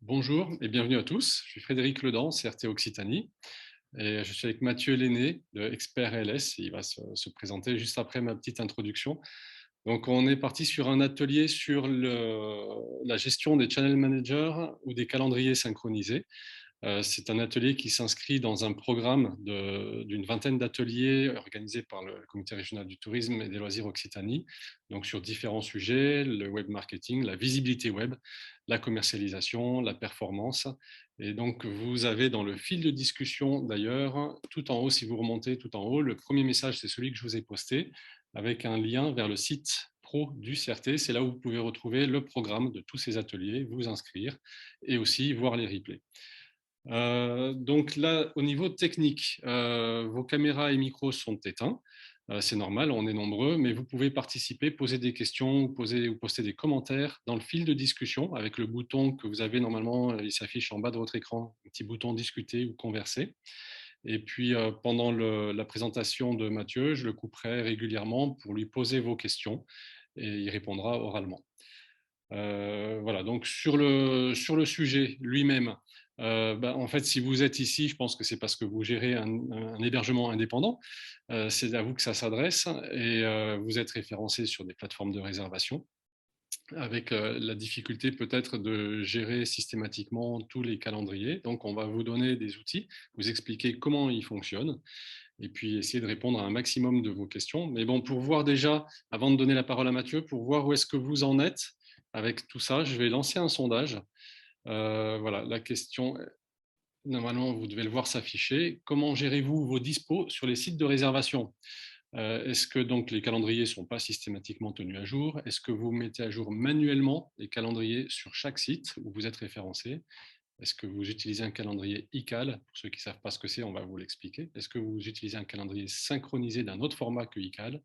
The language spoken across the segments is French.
Bonjour et bienvenue à tous. Je suis Frédéric Ledan, CRT Occitanie, et je suis avec Mathieu Lenné de Expert LS. Il va se présenter juste après ma petite introduction. Donc, on est parti sur un atelier sur la gestion des channel managers ou des calendriers synchronisés. C'est un atelier qui s'inscrit dans un programme d'une vingtaine d'ateliers organisés par le Comité régional du tourisme et des loisirs Occitanie, donc sur différents sujets, le web marketing, la visibilité web, la commercialisation, la performance. Et donc, vous avez dans le fil de discussion, d'ailleurs, tout en haut, si vous remontez tout en haut, le premier message, c'est celui que je vous ai posté, avec un lien vers le site pro du CRT. C'est là où vous pouvez retrouver le programme de tous ces ateliers, vous inscrire et aussi voir les replays. Donc là, au niveau technique, vos caméras et micros sont éteints. C'est normal, on est nombreux, mais vous pouvez participer, poser des questions ou poster des commentaires dans le fil de discussion avec le bouton que vous avez normalement, il s'affiche en bas de votre écran, un petit bouton discuter ou converser. Et puis pendant la présentation de Mathieu, je le couperai régulièrement pour lui poser vos questions et il répondra oralement. Voilà, donc sur le sujet lui-même, en fait, si vous êtes ici, je pense que c'est parce que vous gérez un hébergement indépendant. C'est à vous que ça s'adresse et vous êtes référencé sur des plateformes de réservation avec la difficulté peut-être de gérer systématiquement tous les calendriers. Donc, on va vous donner des outils, vous expliquer comment ils fonctionnent et puis essayer de répondre à un maximum de vos questions. Mais bon, pour voir déjà, avant de donner la parole à Mathieu, pour voir où est-ce que vous en êtes avec tout ça, je vais lancer un sondage. Voilà, la question, normalement, vous devez le voir s'afficher. Comment gérez-vous vos dispos sur les sites de réservation? Est-ce que donc les calendriers ne sont pas systématiquement tenus à jour? Est-ce que vous mettez à jour manuellement les calendriers sur chaque site où vous êtes référencé? Est-ce que vous utilisez un calendrier ICAL? Pour ceux qui ne savent pas ce que c'est, on va vous l'expliquer. Est-ce que vous utilisez un calendrier synchronisé d'un autre format que ICAL?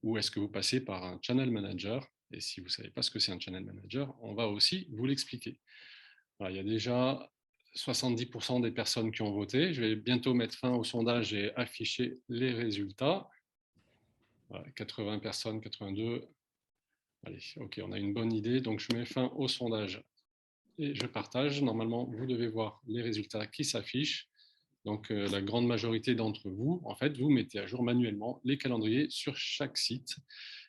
Ou est-ce que vous passez par un channel manager? Et si vous ne savez pas ce que c'est un channel manager, on va aussi vous l'expliquer. Voilà, il y a déjà 70% des personnes qui ont voté. Je vais bientôt mettre fin au sondage et afficher les résultats. Voilà, 80 personnes, 82. Allez, ok, on a une bonne idée. Donc, je mets fin au sondage et je partage. Normalement, vous devez voir les résultats qui s'affichent. Donc, la grande majorité d'entre vous, en fait, vous mettez à jour manuellement les calendriers sur chaque site.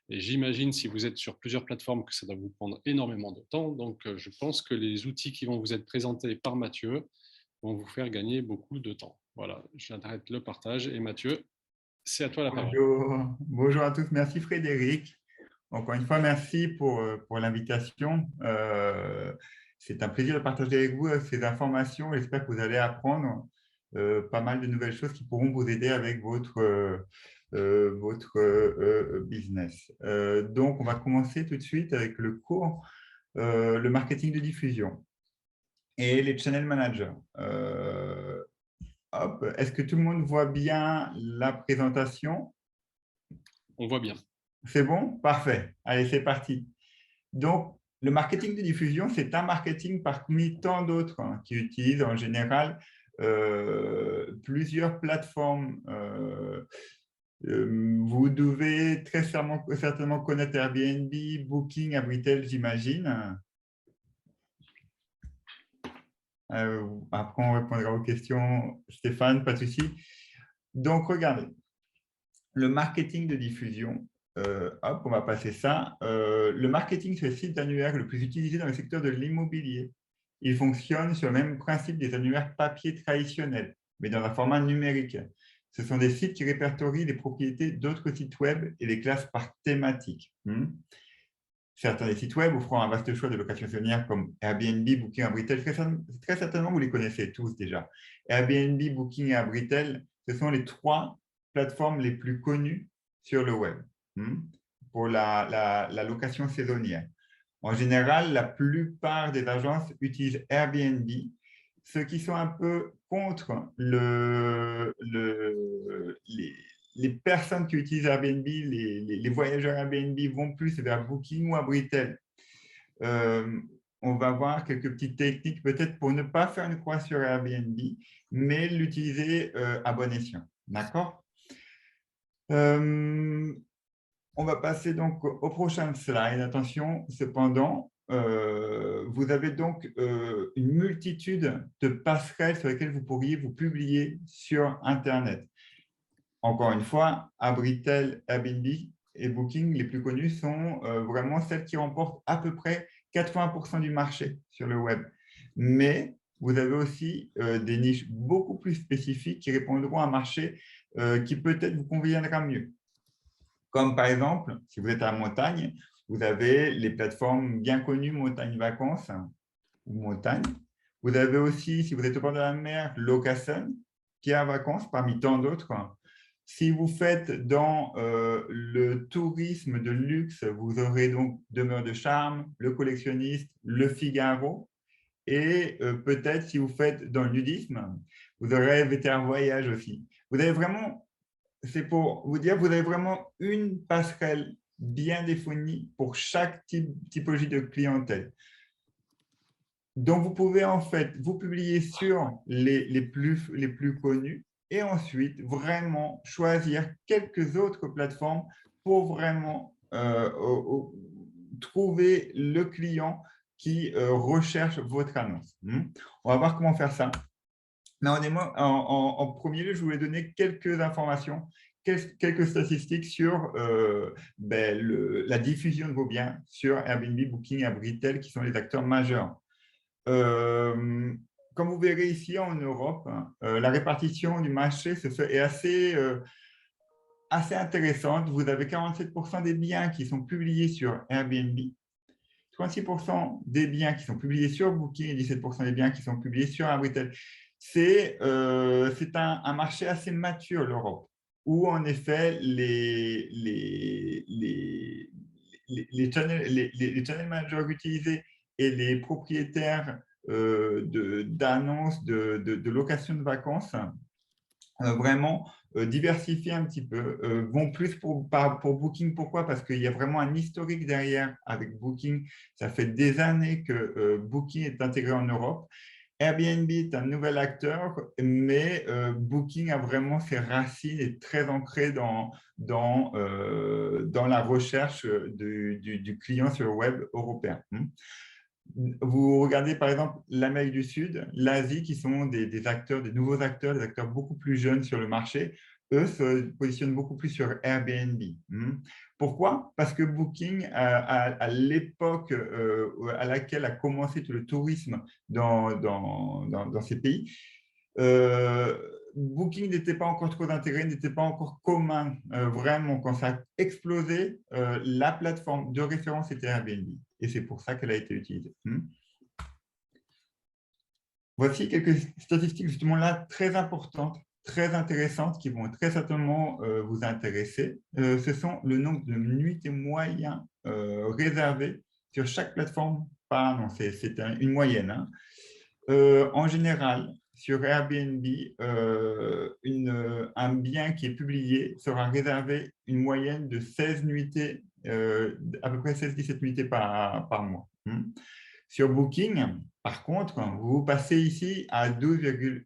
Et j'imagine, si vous êtes sur plusieurs plateformes, que ça doit vous prendre énormément de temps. Donc, je pense que les outils qui vont vous être présentés par Mathieu vont vous faire gagner beaucoup de temps. Voilà, j'arrête le partage. Et Mathieu, c'est à toi la parole. Bonjour, bonjour à tous. Merci Frédéric. Encore une fois, merci pour l'invitation. C'est un plaisir de partager avec vous ces informations. J'espère que vous allez apprendre pas mal de nouvelles choses qui pourront vous aider avec votre business. Donc, on va commencer tout de suite avec le cours, le marketing de diffusion et les channel managers. Hop, est-ce que tout le monde voit bien la présentation? On voit bien. C'est bon? Parfait. Allez, c'est parti. Donc, le marketing de diffusion, c'est un marketing parmi tant d'autres qui utilisent en général plusieurs plateformes. Vous devez très certainement connaître Airbnb, Booking, Abritel, j'imagine. Après, on répondra aux questions. Stéphane, pas de souci. Donc, regardez, le marketing de diffusion, hop, on va passer ça. Le marketing sur le site d'annuaire le plus utilisé dans le secteur de l'immobilier. Il fonctionne sur le même principe des annuaires papier traditionnels, mais dans un format numérique. Ce sont des sites qui répertorient les propriétés d'autres sites web et les classent par thématique. Certains des sites web offrant un vaste choix de locations saisonnières comme Airbnb, Booking, Abritel, très certainement vous les connaissez tous déjà. Airbnb, Booking et Abritel, ce sont les trois plateformes les plus connues sur le web pour la location saisonnière. En général, la plupart des agences utilisent Airbnb. Ceux qui sont un peu contre les personnes qui utilisent Airbnb, les voyageurs Airbnb vont plus vers Booking ou Abritel. On va voir quelques petites techniques peut-être pour ne pas faire une croix sur Airbnb, mais l'utiliser à bon escient. D'accord? On va passer donc au prochain slide. Attention, cependant, vous avez donc une multitude de passerelles sur lesquelles vous pourriez vous publier sur Internet. Encore une fois, Abritel, Airbnb et Booking, les plus connus, sont vraiment celles qui remportent à peu près 80% du marché sur le web. Mais vous avez aussi des niches beaucoup plus spécifiques qui répondront à un marché qui peut-être vous conviendra mieux. Comme par exemple, si vous êtes à la montagne, vous avez les plateformes bien connues, Montagne Vacances ou Montagne. Vous avez aussi, si vous êtes au bord de la mer, Location, qui est à vacances parmi tant d'autres. Si vous faites dans le tourisme de luxe, vous aurez donc Demeure de Charme, Le Collectionniste, Le Figaro. Et peut-être, si vous faites dans le nudisme, vous aurez VTR Voyage aussi. Vous avez vraiment, c'est pour vous dire, vous avez vraiment une passerelle bien définie pour chaque typologie de clientèle. Donc, vous pouvez en fait vous publier sur les plus connus et ensuite vraiment choisir quelques autres plateformes pour vraiment trouver le client qui recherche votre annonce. On va voir comment faire ça. Mais en premier lieu, je voulais donner quelques informations, quelques statistiques sur la diffusion de vos biens sur Airbnb, Booking et Abritel, qui sont les acteurs majeurs. Comme vous verrez ici en Europe, la répartition du marché est assez intéressante. Vous avez 47% des biens qui sont publiés sur Airbnb, 36% des biens qui sont publiés sur Booking et 17% des biens qui sont publiés sur Abritel. C'est un marché assez mature, l'Europe, où en effet les channel managers utilisés et les propriétaires d'annonces de location de vacances vraiment diversifier un petit peu, vont plus pour Booking. Pourquoi? Parce qu'il y a vraiment un historique derrière avec Booking. Ça fait des années que Booking est intégré en Europe. Airbnb est un nouvel acteur, mais Booking a vraiment ses racines et est très ancré dans la recherche du client sur le web européen. Vous regardez par exemple l'Amérique du Sud, l'Asie, qui sont des acteurs, des nouveaux acteurs, des acteurs beaucoup plus jeunes sur le marché. Eux se positionnent beaucoup plus sur Airbnb. Pourquoi? Parce que Booking, à l'époque à laquelle a commencé tout le tourisme dans ces pays, Booking n'était pas encore trop intégré, n'était pas encore commun. Vraiment, quand ça a explosé, la plateforme de référence était Airbnb. Et c'est pour ça qu'elle a été utilisée. Voici quelques statistiques justement là très importantes, très intéressantes, qui vont très certainement vous intéresser. Ce sont le nombre de nuitées moyens réservés sur chaque plateforme par an. C'est une moyenne. En général, sur Airbnb, un bien qui est publié sera réservé une moyenne de 16 nuitées, à peu près 16-17 nuitées par mois. Sur Booking, par contre, vous passez ici à 12,1.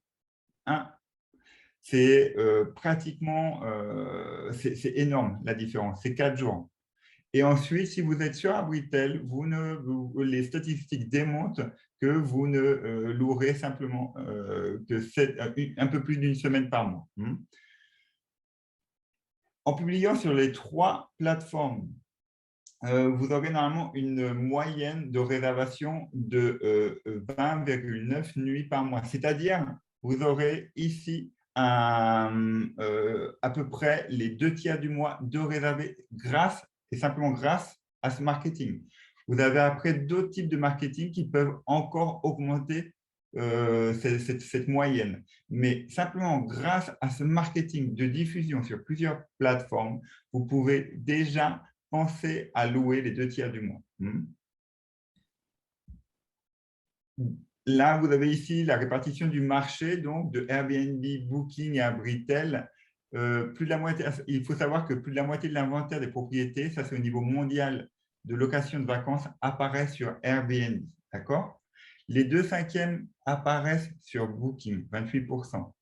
C'est pratiquement, c'est énorme la différence, c'est 4 jours. Et ensuite, si vous êtes sur Abritel, les statistiques démontrent que vous ne louerez simplement un peu plus d'une semaine par mois. En publiant sur les 3 plateformes, vous aurez normalement une moyenne de réservation de 20,9 nuits par mois. C'est-à-dire, vous aurez ici à peu près les 2/3 du mois de réserver simplement grâce à ce marketing. Vous avez après d'autres types de marketing qui peuvent encore augmenter cette moyenne. Mais simplement grâce à ce marketing de diffusion sur plusieurs plateformes, vous pouvez déjà penser à louer les 2/3 du mois. Là, vous avez ici la répartition du marché donc, de Airbnb, Booking et Abritel. Plus de la moitié, il faut savoir que plus de la moitié de l'inventaire des propriétés, ça c'est au niveau mondial de location de vacances, apparaît sur Airbnb. D'accord? Les 2/5 apparaissent sur Booking, 28%.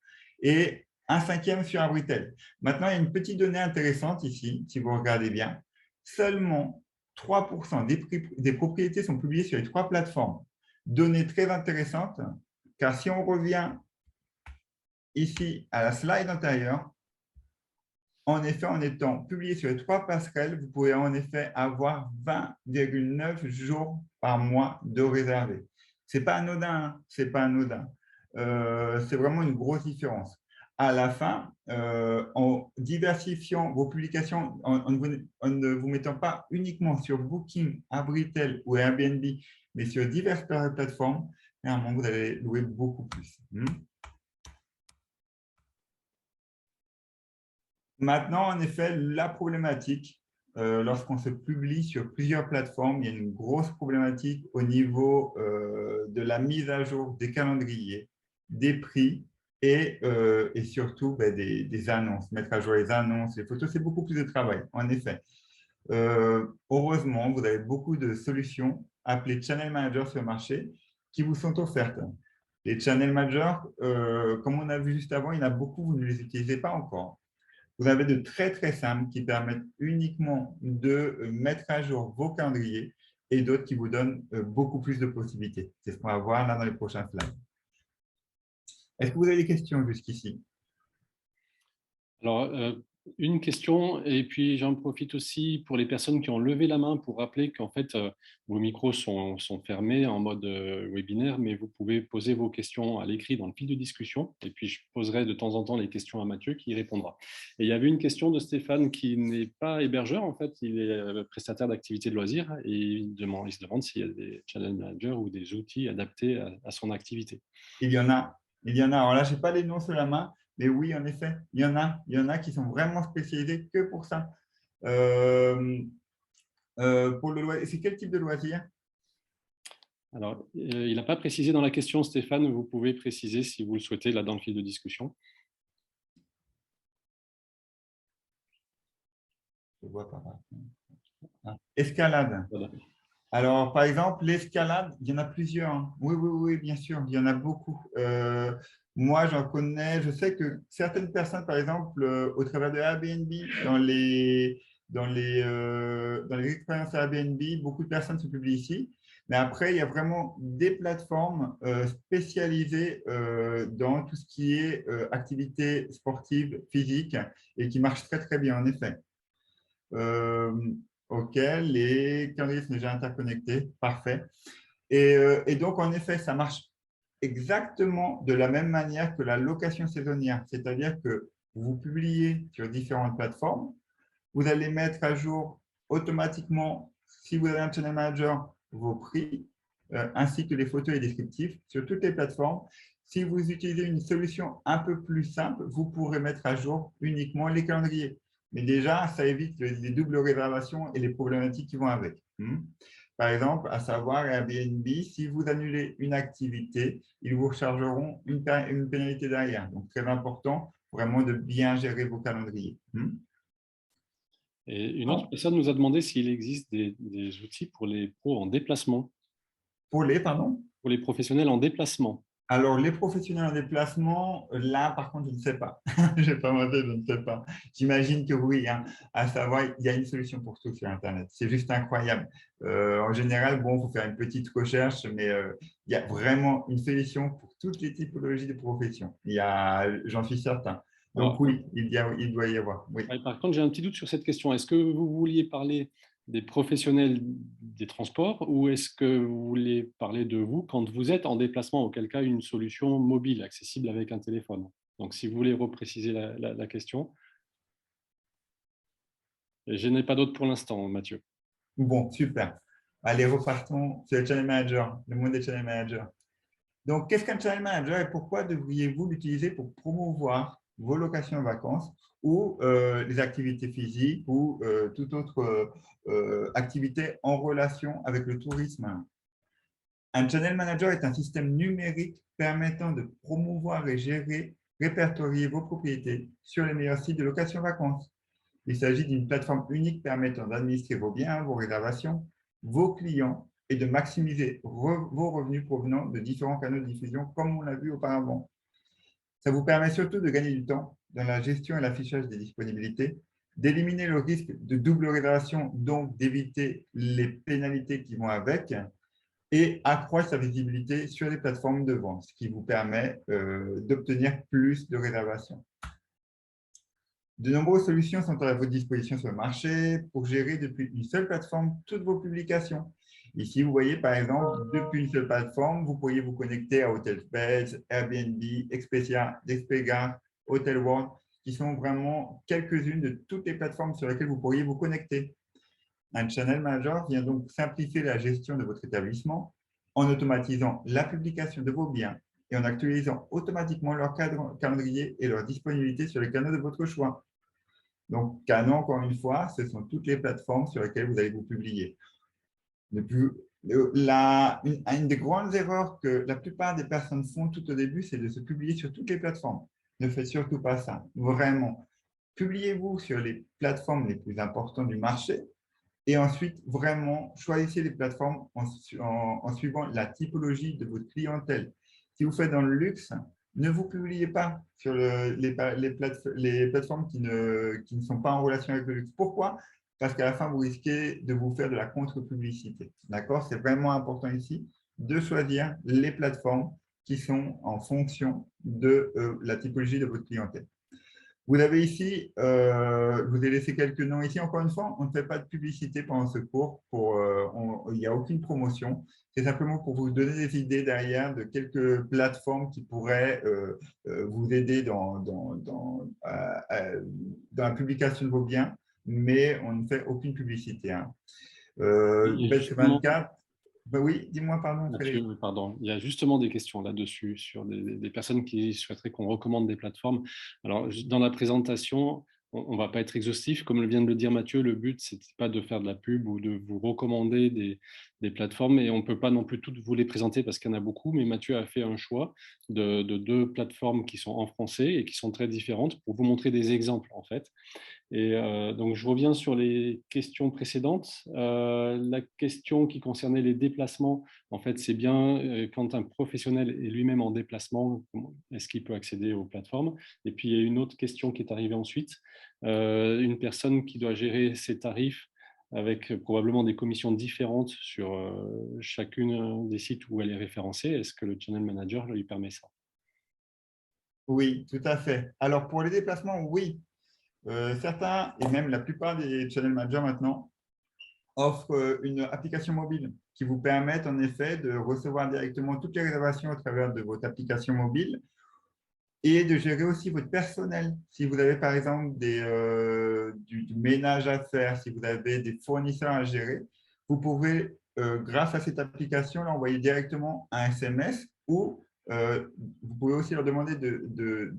Et 1/5 sur Abritel. Maintenant, il y a une petite donnée intéressante ici, si vous regardez bien. Seulement 3% des propriétés sont publiées sur les 3 plateformes. Donnée très intéressante, car si on revient ici à la slide antérieure, en effet, en étant publié sur les 3 passerelles, vous pouvez en effet avoir 20,9 jours par mois de réservé. Ce n'est pas anodin, hein, c'est pas anodin. C'est vraiment une grosse différence. À la fin, en diversifiant vos publications, en ne vous mettant pas uniquement sur Booking, Abritel ou Airbnb, mais sur diverses plateformes, vous allez louer beaucoup plus. Maintenant, en effet, la problématique, lorsqu'on se publie sur plusieurs plateformes, il y a une grosse problématique au niveau de la mise à jour des calendriers, des prix et surtout des annonces. Mettre à jour les annonces, les photos, c'est beaucoup plus de travail, en effet. Heureusement, vous avez beaucoup de solutions appelées Channel Manager sur le marché qui vous sont offertes. Les Channel Managers, comme on a vu juste avant, il y en a beaucoup, vous ne les utilisez pas encore. Vous avez de très, très simples qui permettent uniquement de mettre à jour vos calendriers et d'autres qui vous donnent beaucoup plus de possibilités. C'est ce qu'on va voir là dans les prochains slides. Est-ce que vous avez des questions jusqu'ici? Alors, une question, et puis j'en profite aussi pour les personnes qui ont levé la main pour rappeler qu'en fait, vos micros sont fermés en mode webinaire, mais vous pouvez poser vos questions à l'écrit dans le fil de discussion, et puis je poserai de temps en temps les questions à Mathieu qui y répondra. Et il y avait une question de Stéphane qui n'est pas hébergeur, en fait, il est prestataire d'activités de loisirs, et il se demande s'il y a des channel managers ou des outils adaptés à son activité. Il y en a. Alors là, je n'ai pas les noms sur la main, mais oui, en effet, il y en a. Il y en a qui sont vraiment spécialisés que pour ça. Pour le loisir, c'est quel type de loisir? Alors, il n'a pas précisé dans la question, Stéphane, vous pouvez préciser si vous le souhaitez là dans le fil de discussion. Je vois pas. Escalade. Voilà. Alors, par exemple, l'escalade, il y en a plusieurs. Hein. Oui, bien sûr, il y en a beaucoup. Moi, j'en connais. Je sais que certaines personnes, par exemple, au travers de Airbnb, dans les expériences Airbnb, beaucoup de personnes se publient ici. Mais après, il y a vraiment des plateformes spécialisées dans tout ce qui est activité sportive, physique, et qui marchent très, très bien, en effet. OK, les calendriers sont déjà interconnectés. Parfait. Et donc, en effet, ça marche exactement de la même manière que la location saisonnière. C'est-à-dire que vous publiez sur différentes plateformes, vous allez mettre à jour automatiquement, si vous avez un channel manager, vos prix, ainsi que les photos et descriptifs sur toutes les plateformes. Si vous utilisez une solution un peu plus simple, vous pourrez mettre à jour uniquement les calendriers. Mais déjà, ça évite les doubles réservations et les problématiques qui vont avec. Par exemple, à savoir Airbnb, si vous annulez une activité, ils vous rechargeront une pénalité derrière. Donc, très important vraiment de bien gérer vos calendriers. Et une autre personne nous a demandé s'il existe des outils pour les pros en déplacement. Pour les professionnels en déplacement. Alors, les professionnels en déplacement, là, par contre, je ne sais pas. Je n'ai pas monté, je ne sais pas. J'imagine que oui, hein. À savoir, il y a une solution pour tout sur Internet. C'est juste incroyable. En général, bon, il faut faire une petite recherche, mais il y a vraiment une solution pour toutes les typologies de professions. J'en suis certain. Donc, alors, oui, il doit y avoir. Oui. Par contre, j'ai un petit doute sur cette question. Est-ce que vous vouliez parler des professionnels des transports ou est-ce que vous voulez parler de vous quand vous êtes en déplacement, auquel cas une solution mobile accessible avec un téléphone? Donc, si vous voulez repréciser la question. Et je n'ai pas d'autre pour l'instant, Mathieu. Bon, super. Allez, repartons sur le Channel Manager, le monde des Channel Managers. Donc, qu'est-ce qu'un Channel Manager et pourquoi devriez-vous l'utiliser pour promouvoir vos locations en vacances ou les activités physiques ou toute autre activité en relation avec le tourisme? Un Channel Manager est un système numérique permettant de promouvoir et gérer, répertorier vos propriétés sur les meilleurs sites de location vacances. Il s'agit d'une plateforme unique permettant d'administrer vos biens, vos réservations, vos clients et de maximiser vos revenus provenant de différents canaux de diffusion, comme on l'a vu auparavant. Ça vous permet surtout de gagner du temps dans la gestion et l'affichage des disponibilités, d'éliminer le risque de double réservation, donc d'éviter les pénalités qui vont avec, et accroître sa visibilité sur les plateformes de vente, ce qui vous permet d'obtenir plus de réservations. De nombreuses solutions sont à votre disposition sur le marché pour gérer depuis une seule plateforme toutes vos publications. Ici, vous voyez, par exemple, depuis une seule plateforme, vous pourriez vous connecter à HotelsBase, Airbnb, Expedia, Despegar, Hotel World, qui sont vraiment quelques-unes de toutes les plateformes sur lesquelles vous pourriez vous connecter. Un Channel Manager vient donc simplifier la gestion de votre établissement en automatisant la publication de vos biens et en actualisant automatiquement leur calendrier et leur disponibilité sur les canaux de votre choix. Donc, Canon, encore une fois, ce sont toutes les plateformes sur lesquelles vous allez vous publier. Une des grandes erreurs que la plupart des personnes font tout au début, c'est de se publier sur toutes les plateformes. Ne faites surtout pas ça, vraiment. Publiez-vous sur les plateformes les plus importantes du marché et ensuite, vraiment, choisissez les plateformes en suivant la typologie de votre clientèle. Si vous faites dans le luxe, ne vous publiez pas sur les plateformes qui ne sont pas en relation avec le luxe. Pourquoi? Parce qu'à la fin, vous risquez de vous faire de la contre-publicité. D'accord? C'est vraiment important ici de choisir les plateformes qui sont en fonction de la typologie de votre clientèle. Vous avez ici, je vous ai laissé quelques noms ici. Encore une fois, on ne fait pas de publicité pendant ce cours. Il n'y a aucune promotion. C'est simplement pour vous donner des idées derrière de quelques plateformes qui pourraient vous aider dans la publication de vos biens, mais on ne fait aucune publicité. Hein. Il y a Best justement, 24. Ben oui, dis-moi, pardon, Mathieu, Frédéric. pardon, il y a justement des questions là-dessus sur des personnes qui souhaiteraient qu'on recommande des plateformes. Alors, dans la présentation, on ne va pas être exhaustif. Comme vient de le dire Mathieu, le but, ce n'est pas de faire de la pub ou de vous recommander des plateformes. Et on ne peut pas non plus toutes vous les présenter parce qu'il y en a beaucoup. Mais Mathieu a fait un choix de deux plateformes qui sont en français et qui sont très différentes pour vous montrer des exemples, en fait. Et donc, je reviens sur les questions précédentes. La question qui concernait les déplacements, en fait, c'est bien quand un professionnel est lui-même en déplacement, est-ce qu'il peut accéder aux plateformes? Et puis, il y a une autre question qui est arrivée ensuite. Une personne qui doit gérer ses tarifs avec probablement des commissions différentes sur chacune des sites où elle est référencée. Est-ce que le Channel Manager lui permet ça? Oui, tout à fait. Alors, pour les déplacements, oui. Certains, et même la plupart des channel managers maintenant, offrent une application mobile qui vous permet en effet de recevoir directement toutes les réservations à travers de votre application mobile et de gérer aussi votre personnel. Si vous avez par exemple du ménage à faire, si vous avez des fournisseurs à gérer, vous pouvez, grâce à cette application, l'envoyer directement un SMS ou vous pouvez aussi leur demander de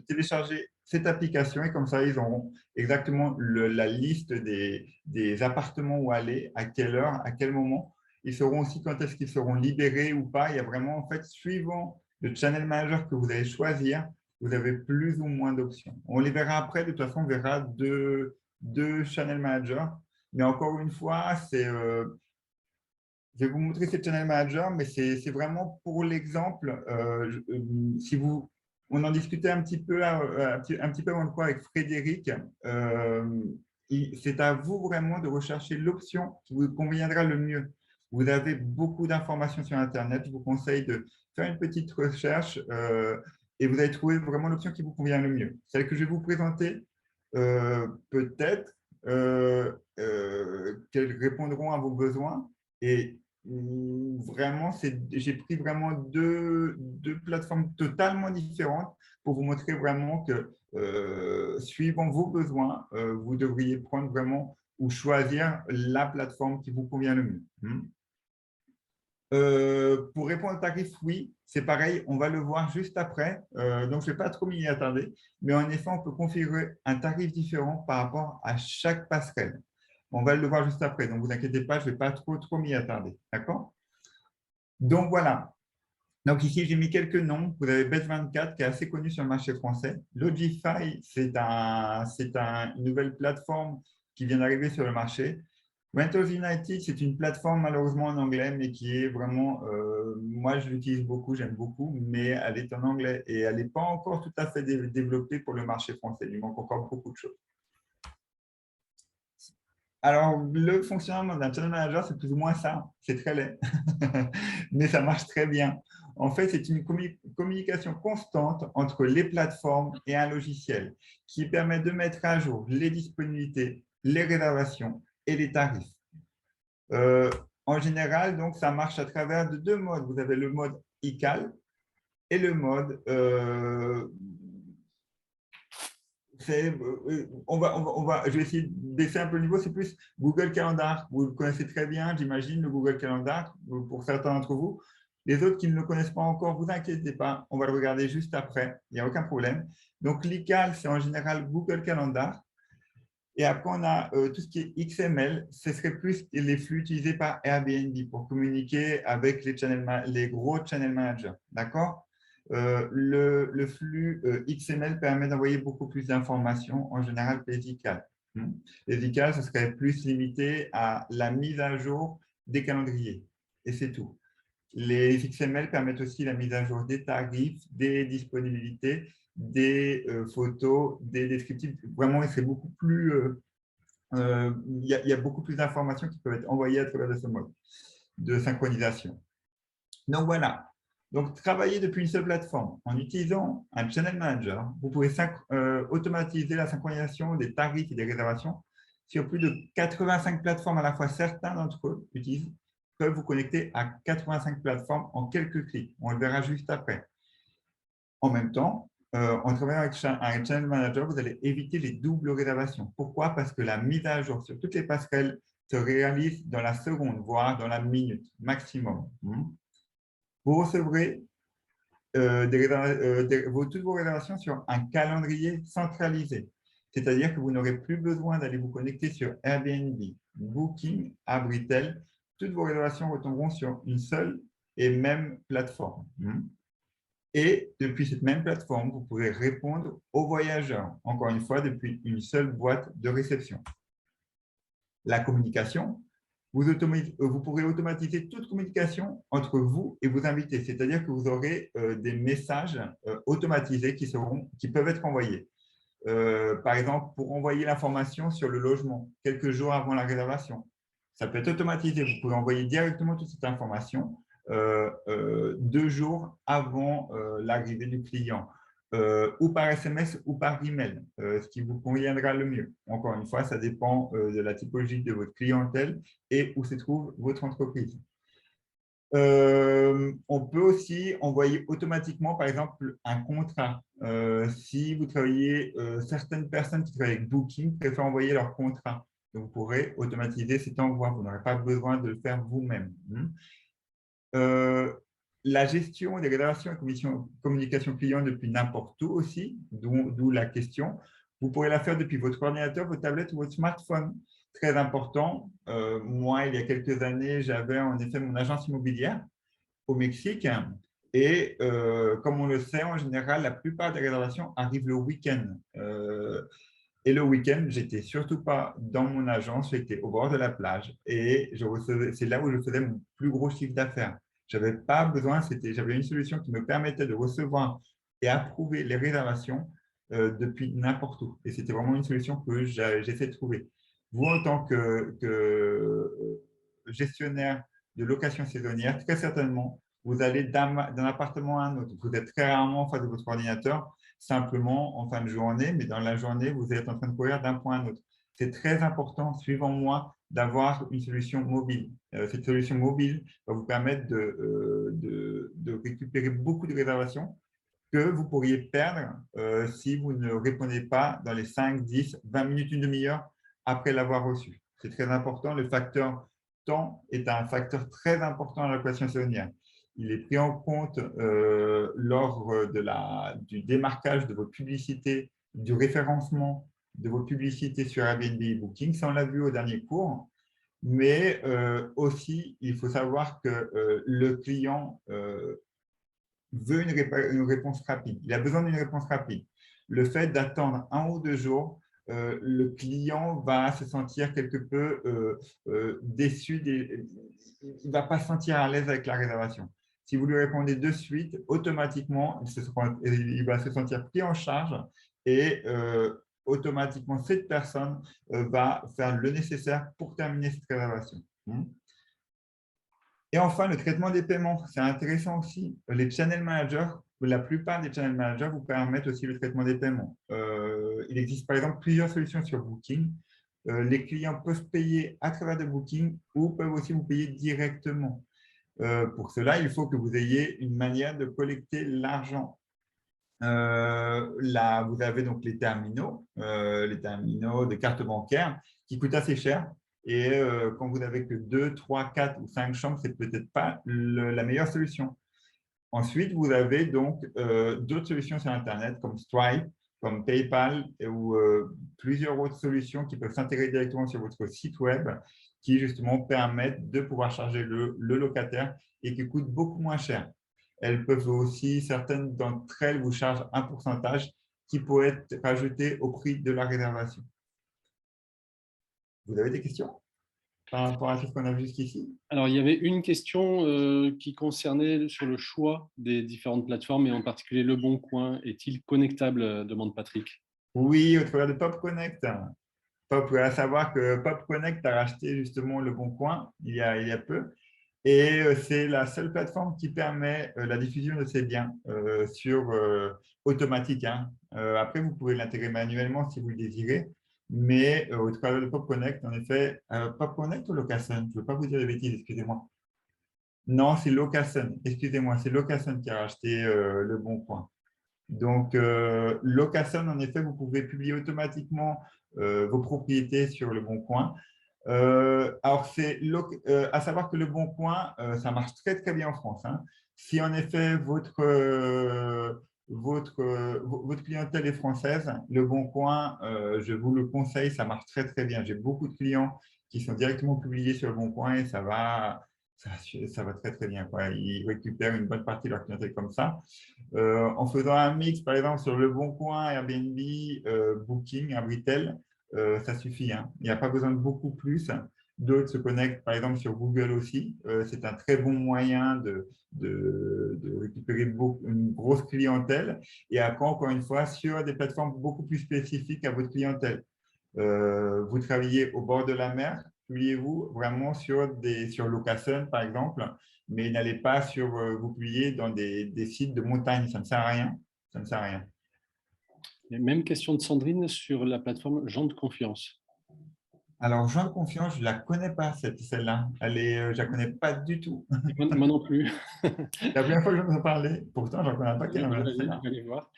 télécharger cette application et comme ça, ils auront exactement la liste des appartements où aller, à quelle heure, à quel moment. Ils sauront aussi quand est-ce qu'ils seront libérés ou pas. Il y a vraiment, en fait, suivant le channel manager que vous allez choisir, vous avez plus ou moins d'options. On les verra après. De toute façon, on verra deux channel managers. Mais encore une fois, je vais vous montrer ces channel managers, mais c'est vraiment pour l'exemple. Si vous, on en discutait un petit peu avant le cours avec Frédéric. C'est à vous vraiment de rechercher l'option qui vous conviendra le mieux. Vous avez beaucoup d'informations sur Internet. Je vous conseille de faire une petite recherche et vous allez trouver vraiment l'option qui vous convient le mieux. Celle que je vais vous présenter, peut-être qu'elles répondront à vos besoins. Et vraiment, j'ai pris vraiment deux plateformes totalement différentes pour vous montrer vraiment que suivant vos besoins, vous devriez prendre vraiment ou choisir la plateforme qui vous convient le mieux. Pour répondre au tarif, oui, c'est pareil, on va le voir juste après. Donc, je ne vais pas trop m'y attarder, mais en effet, on peut configurer un tarif différent par rapport à chaque passerelle. On va le voir juste après, donc ne vous inquiétez pas, je ne vais pas trop m'y attarder. D'accord? Donc, voilà. Donc, ici, j'ai mis quelques noms. Vous avez Bet24 qui est assez connu sur le marché français. Logify, une nouvelle plateforme qui vient d'arriver sur le marché. Rentals United, c'est une plateforme malheureusement en anglais, mais qui est vraiment, moi je l'utilise beaucoup, j'aime beaucoup, mais elle est en anglais et elle n'est pas encore tout à fait développée pour le marché français. Il manque encore beaucoup de choses. Alors, le fonctionnement d'un channel manager, c'est plus ou moins ça. C'est très laid, mais ça marche très bien. En fait, c'est une communication constante entre les plateformes et un logiciel qui permet de mettre à jour les disponibilités, les réservations et les tarifs. Euh, En général, donc, ça marche à travers de deux modes. Vous avez le mode ICAL et le mode je vais essayer de baisser un peu le niveau, c'est plus Google Calendar. Vous le connaissez très bien, j'imagine, le Google Calendar, pour certains d'entre vous. Les autres qui ne le connaissent pas encore, vous inquiétez pas, on va le regarder juste après, il n'y a aucun problème. Donc, l'ICAL, c'est en général Google Calendar. Et après, on a tout ce qui est XML, ce serait plus les flux utilisés par Airbnb pour communiquer avec les gros channel managers. D'accord? Le flux XML permet d'envoyer beaucoup plus d'informations, en général que les ICAL. Les ICAL, ce serait plus limité à la mise à jour des calendriers. Et c'est tout. Les XML permettent aussi la mise à jour des tarifs, des disponibilités, des photos, des descriptifs. Vraiment, c'est beaucoup plus… il y a beaucoup plus d'informations qui peuvent être envoyées à travers de ce mode de synchronisation. Donc voilà. Donc, travailler depuis une seule plateforme en utilisant un channel manager, vous pouvez automatiser la synchronisation des tarifs et des réservations sur plus de 85 plateformes à la fois. Certains d'entre eux peuvent vous connecter à 85 plateformes en quelques clics. On le verra juste après. En même temps, en travaillant avec un channel manager, vous allez éviter les doubles réservations. Pourquoi? Parce que la mise à jour sur toutes les passerelles se réalise dans la seconde, voire dans la minute maximum. Vous recevrez toutes vos réservations sur un calendrier centralisé. C'est-à-dire que vous n'aurez plus besoin d'aller vous connecter sur Airbnb, Booking, Abritel. Toutes vos réservations retomberont sur une seule et même plateforme. Et depuis cette même plateforme, vous pourrez répondre aux voyageurs, encore une fois, depuis une seule boîte de réception. La communication, vous pourrez automatiser toute communication entre vous et vos invités, c'est-à-dire que vous aurez des messages automatisés qui peuvent être envoyés. Par exemple, pour envoyer l'information sur le logement quelques jours avant la réservation. Ça peut être automatisé. Vous pouvez envoyer directement toute cette information 2 jours avant l'arrivée du client, ou par SMS ou par email, ce qui vous conviendra le mieux. Encore une fois, ça dépend de la typologie de votre clientèle et où se trouve votre entreprise. On peut aussi envoyer automatiquement, par exemple, un contrat. Si vous travaillez, certaines personnes qui travaillent avec Booking préfèrent envoyer leur contrat. Donc, vous pourrez automatiser cet envoi. Vous n'aurez pas besoin de le faire vous-même. La gestion des réservations et communication client depuis n'importe où aussi, d'où la question. Vous pourrez la faire depuis votre ordinateur, votre tablette ou votre smartphone. Très important. Moi, il y a quelques années, j'avais en effet mon agence immobilière au Mexique. Et comme on le sait, en général, la plupart des réservations arrivent le week-end. Et le week-end, j'étais surtout pas dans mon agence, j'étais au bord de la plage et c'est là où je faisais mon plus gros chiffre d'affaires. J'avais pas besoin, j'avais une solution qui me permettait de recevoir et approuver les réservations depuis n'importe où. Et c'était vraiment une solution que j'essaie de trouver. Vous, en tant que gestionnaire de location saisonnière, très certainement, vous allez d'un appartement à un autre. Vous êtes très rarement en face de votre ordinateur, simplement en fin de journée, mais dans la journée, vous êtes en train de courir d'un point à un autre. C'est très important, suivant moi, d'avoir une solution mobile. Cette solution mobile va vous permettre de récupérer beaucoup de réservations que vous pourriez perdre si vous ne répondez pas dans les 5, 10, 20 minutes, une demi-heure après l'avoir reçu. C'est très important. Le facteur temps est un facteur très important dans la location saisonnière. Il est pris en compte lors du démarquage de vos publicités, du référencement de vos publicités sur Airbnb et Booking. Ça, on l'a vu au dernier cours. Mais aussi, il faut savoir que le client veut une réponse rapide. Il a besoin d'une réponse rapide. Le fait d'attendre 1 ou 2 jours, le client va se sentir quelque peu déçu. Il ne va pas se sentir à l'aise avec la réservation. Si vous lui répondez de suite, automatiquement, il va se sentir pris en charge et automatiquement, cette personne va faire le nécessaire pour terminer cette réservation. Et enfin, le traitement des paiements, c'est intéressant aussi. Les channel managers, la plupart des channel managers vous permettent aussi le traitement des paiements. Il existe par exemple plusieurs solutions sur Booking. Les clients peuvent payer à travers de Booking ou peuvent aussi vous payer directement. Pour cela, il faut que vous ayez une manière de collecter l'argent. Là, vous avez donc les terminaux de carte bancaire qui coûtent assez cher. Et quand vous n'avez que 2, 3, 4 ou 5 chambres, ce n'est peut-être pas la meilleure solution. Ensuite, vous avez donc d'autres solutions sur Internet comme Stripe, comme PayPal ou plusieurs autres solutions qui peuvent s'intégrer directement sur votre site web qui justement permettent de pouvoir charger le locataire et qui coûtent beaucoup moins cher. Elles peuvent aussi, certaines d'entre elles vous chargent un pourcentage qui peut être rajouté au prix de la réservation. Vous avez des questions par rapport à tout ce qu'on a vu jusqu'ici? Alors, il y avait une question qui concernait sur le choix des différentes plateformes et en particulier Le Bon Coin. Est-il connectable, demande Patrick. Oui, au travers de Pop Connect. À savoir que Pop Connect a racheté justement Le Bon Coin il y a peu. Et c'est la seule plateforme qui permet la diffusion de ces biens sur automatique. Après, vous pouvez l'intégrer manuellement si vous le désirez, mais au travers de Pop Connect, en effet, Pop Connect ou Locason, je ne veux pas vous dire de bêtises, excusez-moi. Non, c'est Locason, excusez-moi, c'est Locason qui a racheté Le Bon Coin. Donc, Locason, en effet, vous pouvez publier automatiquement vos propriétés sur Le Bon Coin. Alors, à savoir que Le Bon Coin, ça marche très, très bien en France. Si en effet votre clientèle est française, Le Bon Coin, je vous le conseille, ça marche très, très bien. J'ai beaucoup de clients qui sont directement publiés sur Le Bon Coin et ça va très, très bien, quoi. Ils récupèrent une bonne partie de leur clientèle comme ça. En faisant un mix, par exemple, sur Le Bon Coin, Airbnb, Booking, Abritel, ça suffit. Il n'y a pas besoin de beaucoup plus. D'autres se connectent, par exemple, sur Google aussi. C'est un très bon moyen de récupérer une grosse clientèle. Et après, encore une fois, sur des plateformes beaucoup plus spécifiques à votre clientèle. Vous travaillez au bord de la mer, publiez-vous vraiment sur Locason, par exemple, mais n'allez pas vous publier dans des sites de montagne, ça ne sert à rien. Ça ne sert à rien. Et même question de Sandrine sur la plateforme Gens de Confiance. Alors, Jean de Confiance, je ne la connais pas, celle-là. Je ne la connais pas du tout. Moi non plus. La première fois que j'en ai parlé, pourtant, je ne connais pas Je quelle vais celle-là. aller voir.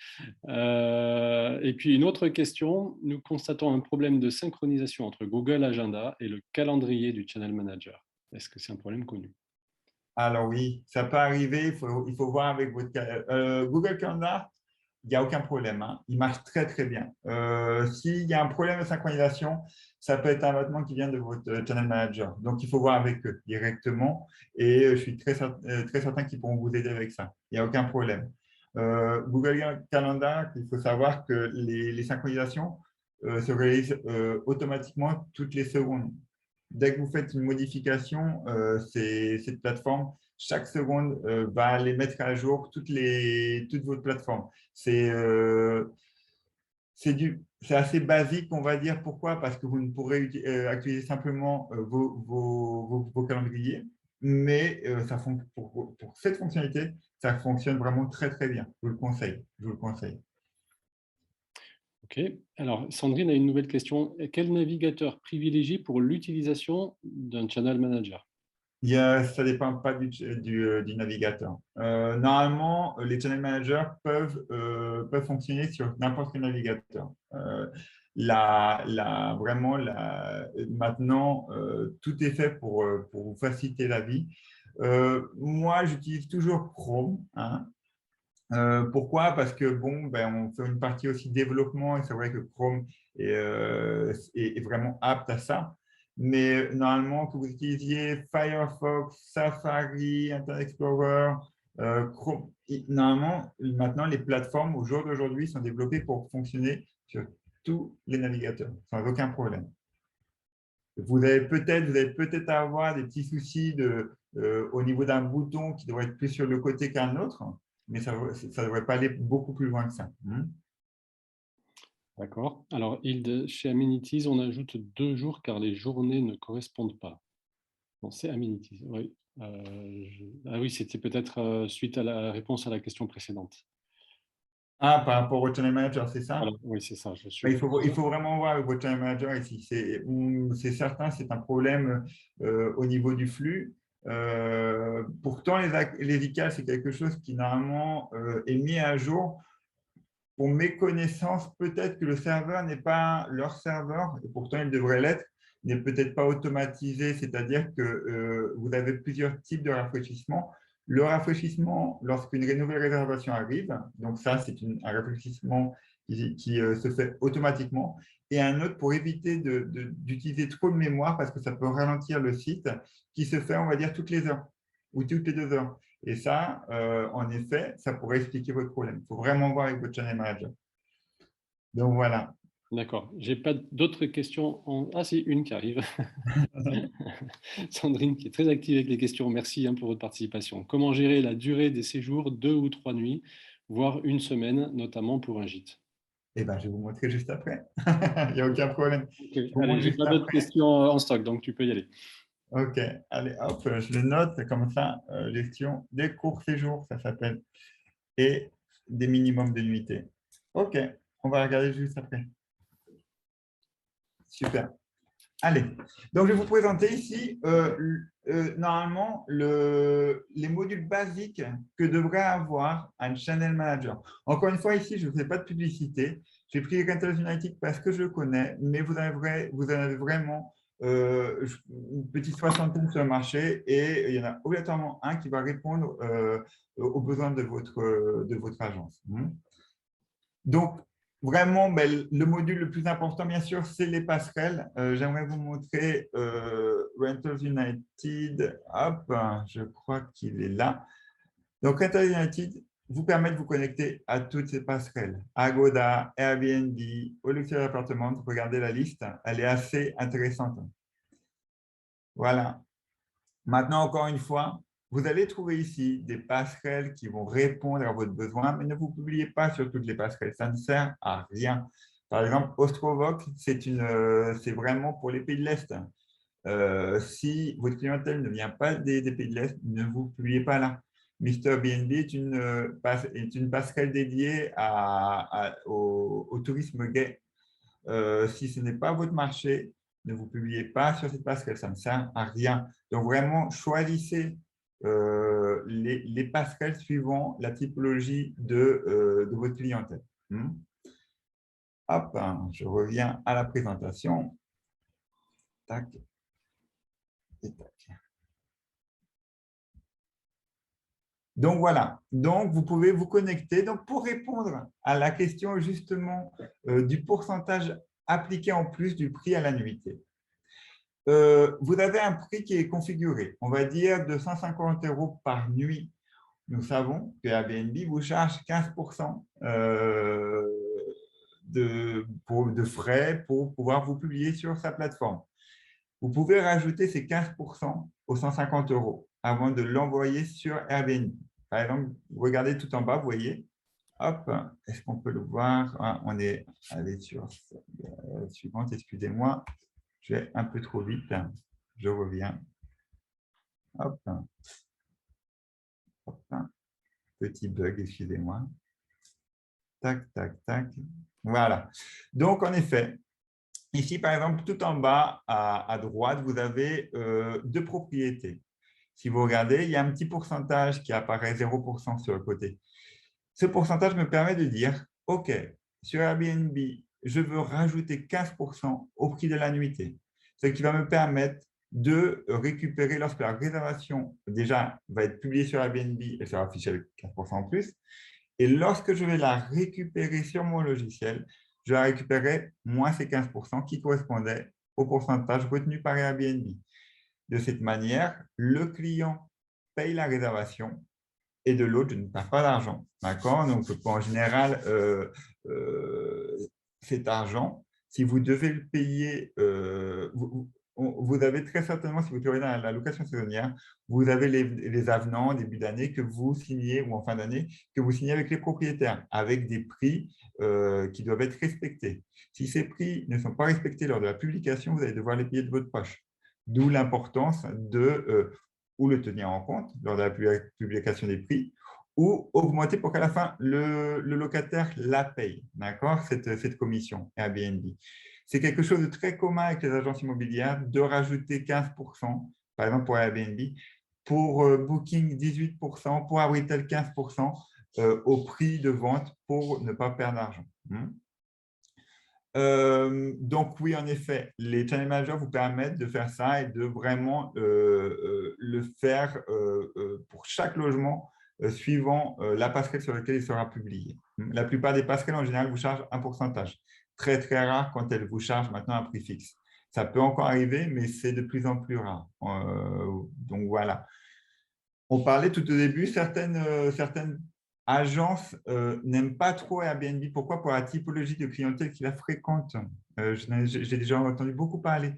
Et puis une autre question, nous constatons un problème de synchronisation entre Google Agenda et le calendrier du Channel Manager. Est-ce que c'est un problème connu? Alors oui, ça peut arriver, il faut voir avec votre… Google Calendar, il n'y a aucun problème. Il marche très, très bien. S'il y a un problème de synchronisation, ça peut être un abattement qui vient de votre Channel Manager. Donc, il faut voir avec eux directement et je suis très certain qu'ils pourront vous aider avec ça. Il n'y a aucun problème. Google Calendar, il faut savoir que les synchronisations se réalisent automatiquement toutes les secondes. Dès que vous faites une modification, cette plateforme, chaque seconde, va les mettre à jour toutes vos plateformes. C'est assez basique, on va dire. Pourquoi? Parce que vous ne pourrez actualiser simplement vos calendriers, mais pour cette fonctionnalité, ça fonctionne vraiment très, très bien. Je vous le conseille. Je vous le conseille. Ok. Alors, Sandrine a une nouvelle question. Quel navigateur privilégie pour l'utilisation d'un Channel Manager? Ça ne dépend pas du navigateur. Normalement, les channel managers peuvent fonctionner sur n'importe quel navigateur. Maintenant, tout est fait pour vous faciliter la vie. Moi, j'utilise toujours Chrome. Pourquoi? Parce que on fait une partie aussi développement et c'est vrai que Chrome est vraiment apte à ça. Mais normalement, que vous utilisiez Firefox, Safari, Internet Explorer, Chrome, normalement, maintenant, les plateformes au jour d'aujourd'hui sont développées pour fonctionner sur tous les navigateurs sans aucun problème. Vous allez peut-être avoir des petits soucis au niveau d'un bouton qui devrait être plus sur le côté qu'un autre, mais ça ne devrait pas aller beaucoup plus loin que ça. D'accord. Alors, chez Amenities, on ajoute 2 jours car les journées ne correspondent pas. Non, c'est Amenities, oui. Ah oui, c'était peut-être suite à la réponse à la question précédente. Ah, par rapport au channel manager, c'est Voilà, ça? oui, c'est ça, je Ouais, suppose. il faut vraiment voir avec votre channel manager ici. C'est certain, c'est un problème au niveau du flux. Pourtant, les ICAL, c'est quelque chose qui normalement est mis à jour. Pour mes connaissances, peut-être que le serveur n'est pas leur serveur, et pourtant il devrait l'être, n'est peut-être pas automatisé, c'est-à-dire que vous avez plusieurs types de rafraîchissement. Le rafraîchissement, lorsqu'une nouvelle réservation arrive, donc ça, c'est un rafraîchissement qui se fait automatiquement, et un autre pour éviter d'utiliser trop de mémoire parce que ça peut ralentir le site, qui se fait, on va dire, toutes les heures ou toutes les 2 heures. Et ça, en effet, ça pourrait expliquer votre problème. Il faut vraiment voir avec votre channel manager. Donc voilà. D'accord. J'ai pas d'autres questions. Ah si, une qui arrive. Sandrine qui est très active avec les questions. Merci hein, pour votre participation. Comment gérer la durée des séjours, 2 ou 3 nuits, voire une semaine, notamment pour un gîte? Eh ben, je vais vous montrer juste après. Il n'y a aucun problème. Ok. Je vous Allez, montre j'ai juste pas d'autres après. questions en stock, donc tu peux y aller. OK. Allez, hop, je le note comme ça. Gestion des courts séjours, ça s'appelle. Et des minimums de nuitées. OK. On va regarder juste après. Super. Allez, donc je vais vous présenter ici normalement les modules basiques que devrait avoir un channel manager. Encore une fois, ici, je ne fais pas de publicité. J'ai pris Rentals United parce que je le connais, mais vous en avez vraiment une petite soixantaine sur le marché et il y en a obligatoirement un qui va répondre aux besoins de votre agence. Donc, vraiment, ben, le module le plus important, bien sûr, c'est les passerelles. J'aimerais vous montrer Rentals United. Hop, je crois qu'il est là. Donc, Rentals United vous permet de vous connecter à toutes ces passerelles. Agoda, Airbnb, Luxury Apartment. Regardez la liste, elle est assez intéressante. Voilà. Maintenant, encore une fois, vous allez trouver ici des passerelles qui vont répondre à votre besoin, mais ne vous publiez pas sur toutes les passerelles, ça ne sert à rien. Par exemple, Ostrovox, c'est vraiment pour les pays de l'Est. Si votre clientèle ne vient pas des pays de l'Est, ne vous publiez pas là. Mister BNB est une passerelle dédiée au tourisme gay. Si ce n'est pas votre marché, ne vous publiez pas sur cette passerelle, ça ne sert à rien. Donc, vraiment, choisissez les passerelles suivant la typologie de votre clientèle. Hop, je reviens à la présentation. Tac et tac. Donc, voilà. Donc, vous pouvez vous connecter. Donc, pour répondre à la question justement du pourcentage appliqué en plus du prix à l'annuité, vous avez un prix qui est configuré, on va dire de 150 € par nuit. Nous savons que Airbnb vous charge 15% de frais pour pouvoir vous publier sur sa plateforme. Vous pouvez rajouter ces 15% aux 150 € avant de l'envoyer sur Airbnb. Par exemple, vous regardez tout en bas, vous voyez, hop, est-ce qu'on peut le voir? On est allé sur la suivante, excusez-moi, je vais un peu trop vite. Je reviens. Hop. Hop. Petit bug, excusez-moi. Tac, tac, tac. Voilà. Donc, en effet, ici, par exemple, tout en bas à droite, vous avez 2 propriétés. Si vous regardez, il y a un petit pourcentage qui apparaît 0% sur le côté. Ce pourcentage me permet de dire, OK, sur Airbnb, je veux rajouter 15% au prix de la nuitée, ce qui va me permettre de récupérer lorsque la réservation déjà va être publiée sur Airbnb, elle sera affichée avec 15% en plus. Et lorsque je vais la récupérer sur mon logiciel, je vais récupérer moins ces 15% qui correspondaient au pourcentage retenu par Airbnb. De cette manière, le client paye la réservation et de l'autre, je ne perds pas d'argent. D'accord? Donc, en général, cet argent, si vous devez le payer, vous avez très certainement, si vous travaillez dans la location saisonnière, vous avez les avenants début d'année que vous signez ou en fin d'année, que vous signez avec les propriétaires, avec des prix qui doivent être respectés. Si ces prix ne sont pas respectés lors de la publication, vous allez devoir les payer de votre poche. D'où l'importance de ou le tenir en compte lors de la publication des prix, ou augmenter pour qu'à la fin, le locataire la paye, d'accord, cette commission Airbnb. C'est quelque chose de très commun avec les agences immobilières de rajouter 15%, par exemple pour Airbnb, pour Booking 18%, pour Abritel 15% au prix de vente pour ne pas perdre d'argent. Donc oui, en effet, les channel managers vous permettent de faire ça et de vraiment le faire pour chaque logement suivant la passerelle sur laquelle il sera publié. La plupart des passerelles, en général, vous chargent un pourcentage. Très, très rare quand elles vous chargent maintenant un prix fixe. Ça peut encore arriver, mais c'est de plus en plus rare. Donc voilà. On parlait tout au début, certaines agences n'aiment pas trop Airbnb. Pourquoi? Pour la typologie de clientèle qui la fréquente. J'ai déjà entendu beaucoup parler.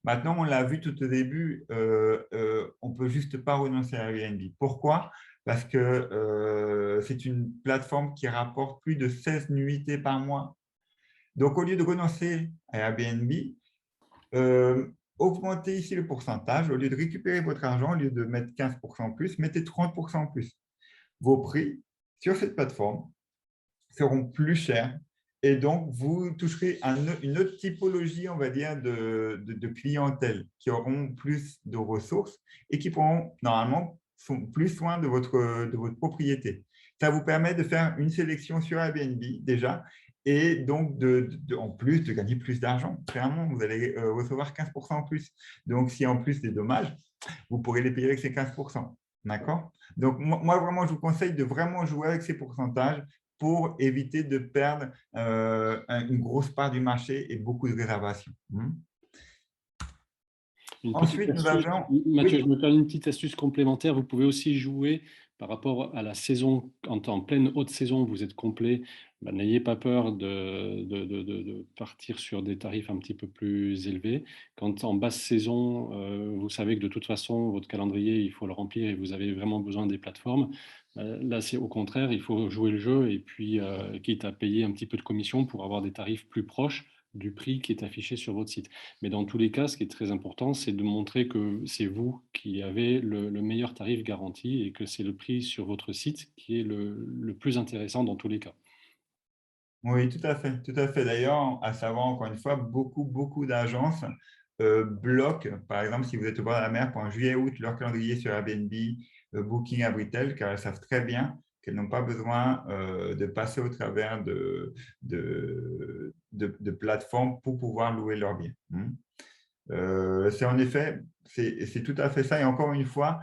Maintenant, on l'a vu tout au début, on ne peut juste pas renoncer à Airbnb. Pourquoi? Parce que c'est une plateforme qui rapporte plus de 16 nuitées par mois. Donc, au lieu de renoncer à Airbnb, augmentez ici le pourcentage. Au lieu de récupérer votre argent, au lieu de mettre 15% en plus, mettez 30% en plus. Vos prix sur cette plateforme seront plus chers et donc vous toucherez une autre typologie, on va dire, de clientèle qui auront plus de ressources et qui pourront normalement plus soin de votre propriété. Ça vous permet de faire une sélection sur Airbnb déjà et donc en plus de gagner plus d'argent. Clairement, vous allez recevoir 15% en plus. Donc, si en plus des dommages, vous pourrez les payer avec ces 15%. D'accord? Donc, moi, vraiment, je vous conseille de vraiment jouer avec ces pourcentages pour éviter de perdre une grosse part du marché et beaucoup de réservations. Une petite Ensuite, nous astuce, avons… Mathieu, je Oui, me permets une petite astuce complémentaire. Vous pouvez aussi jouer par rapport à la saison. Quand en pleine haute saison, vous êtes complet, ben, n'ayez pas peur de partir sur des tarifs un petit peu plus élevés. Quand en basse saison, vous savez que de toute façon, votre calendrier, il faut le remplir et vous avez vraiment besoin des plateformes. Là, c'est au contraire, il faut jouer le jeu et puis, quitte à payer un petit peu de commission pour avoir des tarifs plus proches du prix qui est affiché sur votre site. Mais dans tous les cas, ce qui est très important, c'est de montrer que c'est vous qui avez le meilleur tarif garanti et que c'est le prix sur votre site qui est le plus intéressant dans tous les cas. oui, tout à fait, tout à fait. D'ailleurs, à savoir encore une fois, beaucoup d'agences bloquent, par exemple, si vous êtes au bord de la mer pour un juillet-août, leur calendrier sur Airbnb, Booking, Abritel, car elles savent très bien qu'elles n'ont pas besoin de passer au travers de plateformes pour pouvoir louer leurs biens. C'est en effet, c'est tout à fait ça. Et encore une fois,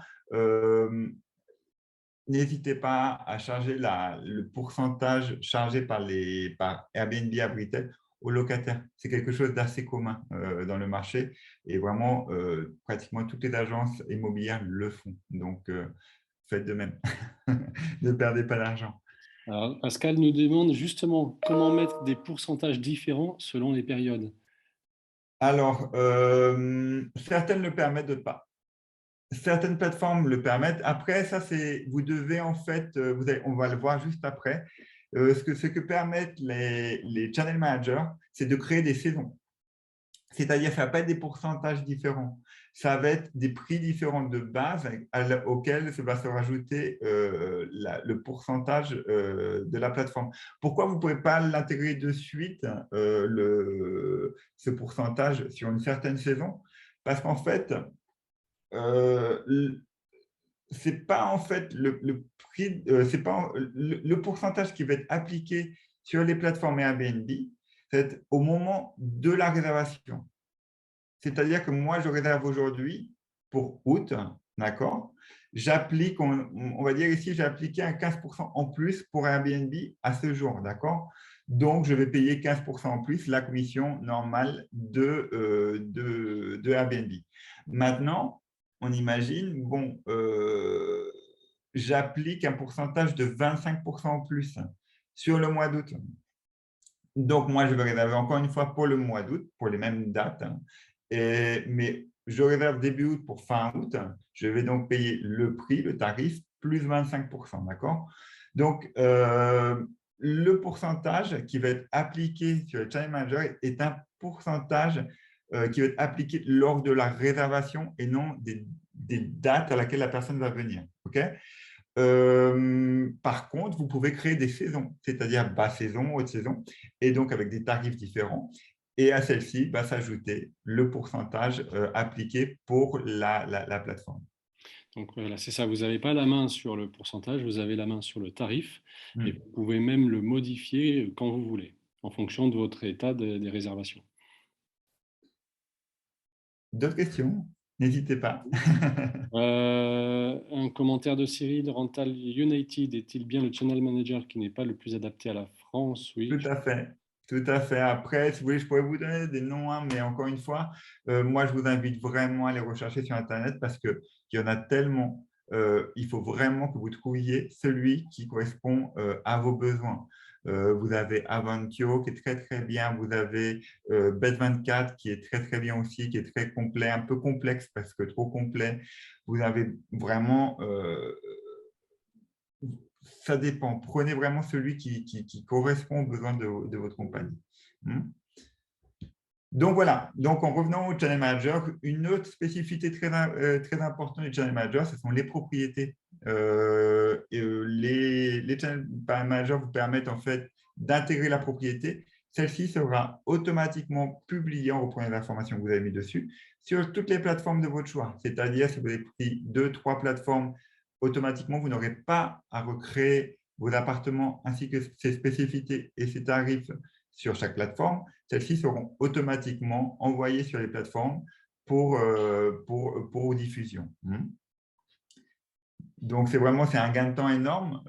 n'hésitez pas à charger le pourcentage chargé par Airbnb à Britel aux locataires. C'est quelque chose d'assez commun dans le marché et vraiment, pratiquement toutes les agences immobilières le font. Donc, faites de même. Ne perdez pas d'argent. Alors, Pascal nous demande justement comment mettre des pourcentages différents selon les périodes. Alors, certaines le permettent, d'autres pas. Certaines plateformes le permettent. Après, ça, c'est vous devez en fait, on va le voir juste après. Ce que permettent les channel managers, c'est de créer des saisons. C'est-à-dire, ça va pas être des pourcentages différents. Ça va être des prix différents de base auxquels va se rajouter le pourcentage de la plateforme. Pourquoi vous ne pouvez pas l'intégrer de suite, ce pourcentage sur une certaine saison? Parce qu'en fait, c'est pas en fait le prix, c'est pas le pourcentage qui va être appliqué sur les plateformes Airbnb, c'est au moment de la réservation. C'est-à-dire que moi, je réserve aujourd'hui pour août, d'accord? J'applique, on va dire ici, j'ai appliqué un 15% en plus pour Airbnb à ce jour, d'accord? Donc, je vais payer 15% en plus la commission normale de Airbnb. Maintenant, on imagine, bon, j'applique un pourcentage de 25% en plus sur le mois d'août. Donc, moi, je vais réserver encore une fois pour le mois d'août, pour les mêmes dates. Mais je réserve début août pour fin août. Je vais donc payer le prix, le tarif, plus 25%, d'accord? Donc, le pourcentage qui va être appliqué sur le Channel Manager est un pourcentage qui va être appliqué lors de la réservation et non des dates à laquelle la personne va venir. OK? Par contre, vous pouvez créer des saisons, c'est-à-dire basse saison, haute saison, et donc avec des tarifs différents. Et à celle-ci va s'ajouter le pourcentage appliqué pour la plateforme. Donc voilà, c'est ça, vous n'avez pas la main sur le pourcentage, vous avez la main sur le tarif et Hmm. vous pouvez même le modifier quand vous voulez, en fonction de votre état des réservations. D'autres questions? N'hésitez pas. Un commentaire de Cyril, Rental United est-il bien le channel manager qui n'est pas le plus adapté à la France? Oui. Tout à fait. Tout à fait. Après, si vous voulez, je pourrais vous donner des noms, hein, mais encore une fois, moi, je vous invite vraiment à les rechercher sur Internet parce qu'il y en a tellement. Il faut vraiment que vous trouviez celui qui correspond à vos besoins. Vous avez Avantio qui est très, très bien. Vous avez Bet24 qui est très, très bien aussi, qui est très complet, un peu complexe parce que trop complet. Vous avez vraiment ça dépend. Prenez vraiment celui qui correspond aux besoins de votre compagnie. Hmm. Donc voilà, donc en revenant au Channel Manager, une autre spécificité très importante du Channel Manager, ce sont les propriétés. Les Channel Managers vous permettent en fait d'intégrer la propriété. Celle-ci sera automatiquement publiée en reprenant les informations que vous avez mis dessus sur toutes les plateformes de votre choix. C'est-à-dire, si vous avez pris 2, 3 plateformes, automatiquement, vous n'aurez pas à recréer vos appartements ainsi que ces spécificités et ces tarifs sur chaque plateforme. Celles-ci seront automatiquement envoyées sur les plateformes pour diffusion. Donc, c'est un gain de temps énorme.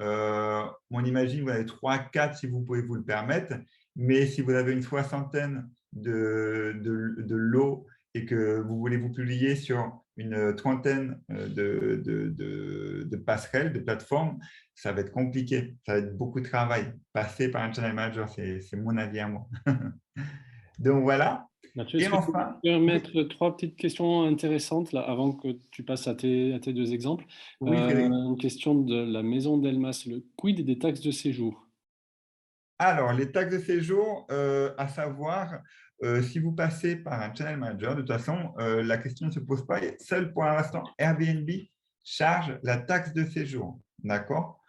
On imagine que vous avez 3, 4 si vous pouvez vous le permettre. Mais si vous avez une soixantaine de lots et que vous voulez vous publier sur une trentaine de passerelles, de plateformes, ça va être compliqué. Ça va être beaucoup de travail. Passer par un channel manager, c'est mon avis à moi. Donc, voilà. Mathieu, Et est-ce que tu enfin, peux oui, mettre trois petites questions intéressantes là, avant que tu passes à tes deux exemples? oui, Frédéric. Une question de la maison d'Elmas, le quid des taxes de séjour? Alors, les taxes de séjour, à savoir, si vous passez par un channel manager, de toute façon, la question ne se pose pas. Seul pour l'instant, Airbnb charge la taxe de séjour. D'accord?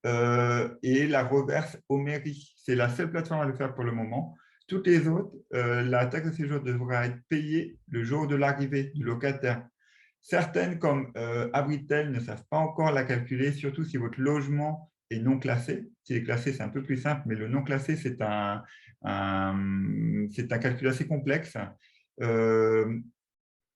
Et la reverse aux mairies. C'est la seule plateforme à le faire pour le moment. Toutes les autres, la taxe de séjour devra être payée le jour de l'arrivée du locataire. Certaines, comme Abritel, ne savent pas encore la calculer, surtout si votre logement est non classé. S'il est classé, c'est un peu plus simple, mais le non classé, c'est un calcul assez complexe. Euh,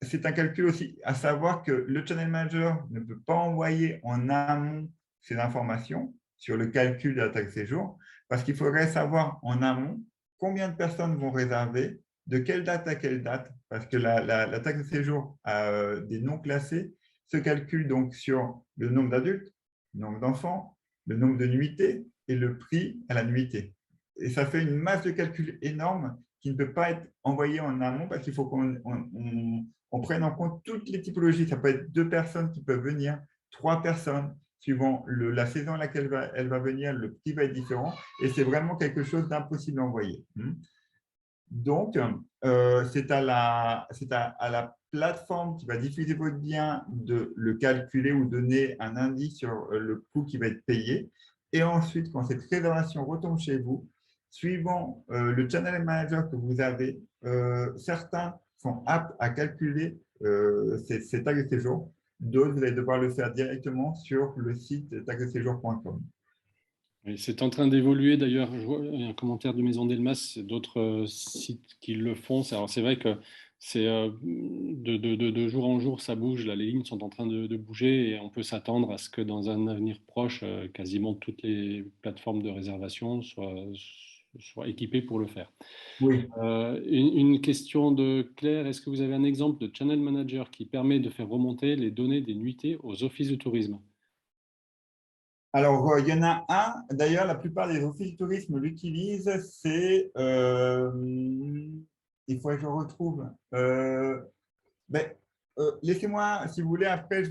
c'est un calcul aussi, à savoir que le channel manager ne peut pas envoyer en amont ces informations sur le calcul de la taxe de séjour, parce qu'il faudrait savoir en amont combien de personnes vont réserver, de quelle date à quelle date, parce que la taxe de séjour des non classés se calcule donc sur le nombre d'adultes, le nombre d'enfants, le nombre de nuitées et le prix à la nuitée. Et ça fait une masse de calcul énorme qui ne peut pas être envoyée en amont parce qu'il faut qu'on prenne en compte toutes les typologies. Ça peut être 2 personnes qui peuvent venir, 3 personnes, suivant la saison à laquelle elle va venir, le prix va être différent et c'est vraiment quelque chose d'impossible à envoyer. Donc, c'est à la plateforme qui va diffuser votre bien de le calculer ou donner un indice sur le coût qui va être payé. Et ensuite, quand cette réservation retombe chez vous, suivant le channel manager que vous avez, certains sont aptes à calculer ces taxes de séjour. D'autres, vous allez devoir le faire directement sur le site taxesdeséjour.com. Et c'est en train d'évoluer d'ailleurs. Je vois un commentaire de Maison Delmas, c'est d'autres sites qui le font. Alors c'est vrai que c'est de jour en jour, ça bouge. Là, les lignes sont en train de bouger et on peut s'attendre à ce que dans un avenir proche, quasiment toutes les plateformes de réservation soient équipées pour le faire. Oui. Une question de Claire, est-ce que vous avez un exemple de channel manager qui permet de faire remonter les données des nuitées aux offices de tourisme? Alors, il y en a un, d'ailleurs, la plupart des offices du tourisme l'utilisent, il faut que je retrouve. Ben, laissez-moi, si vous voulez, après,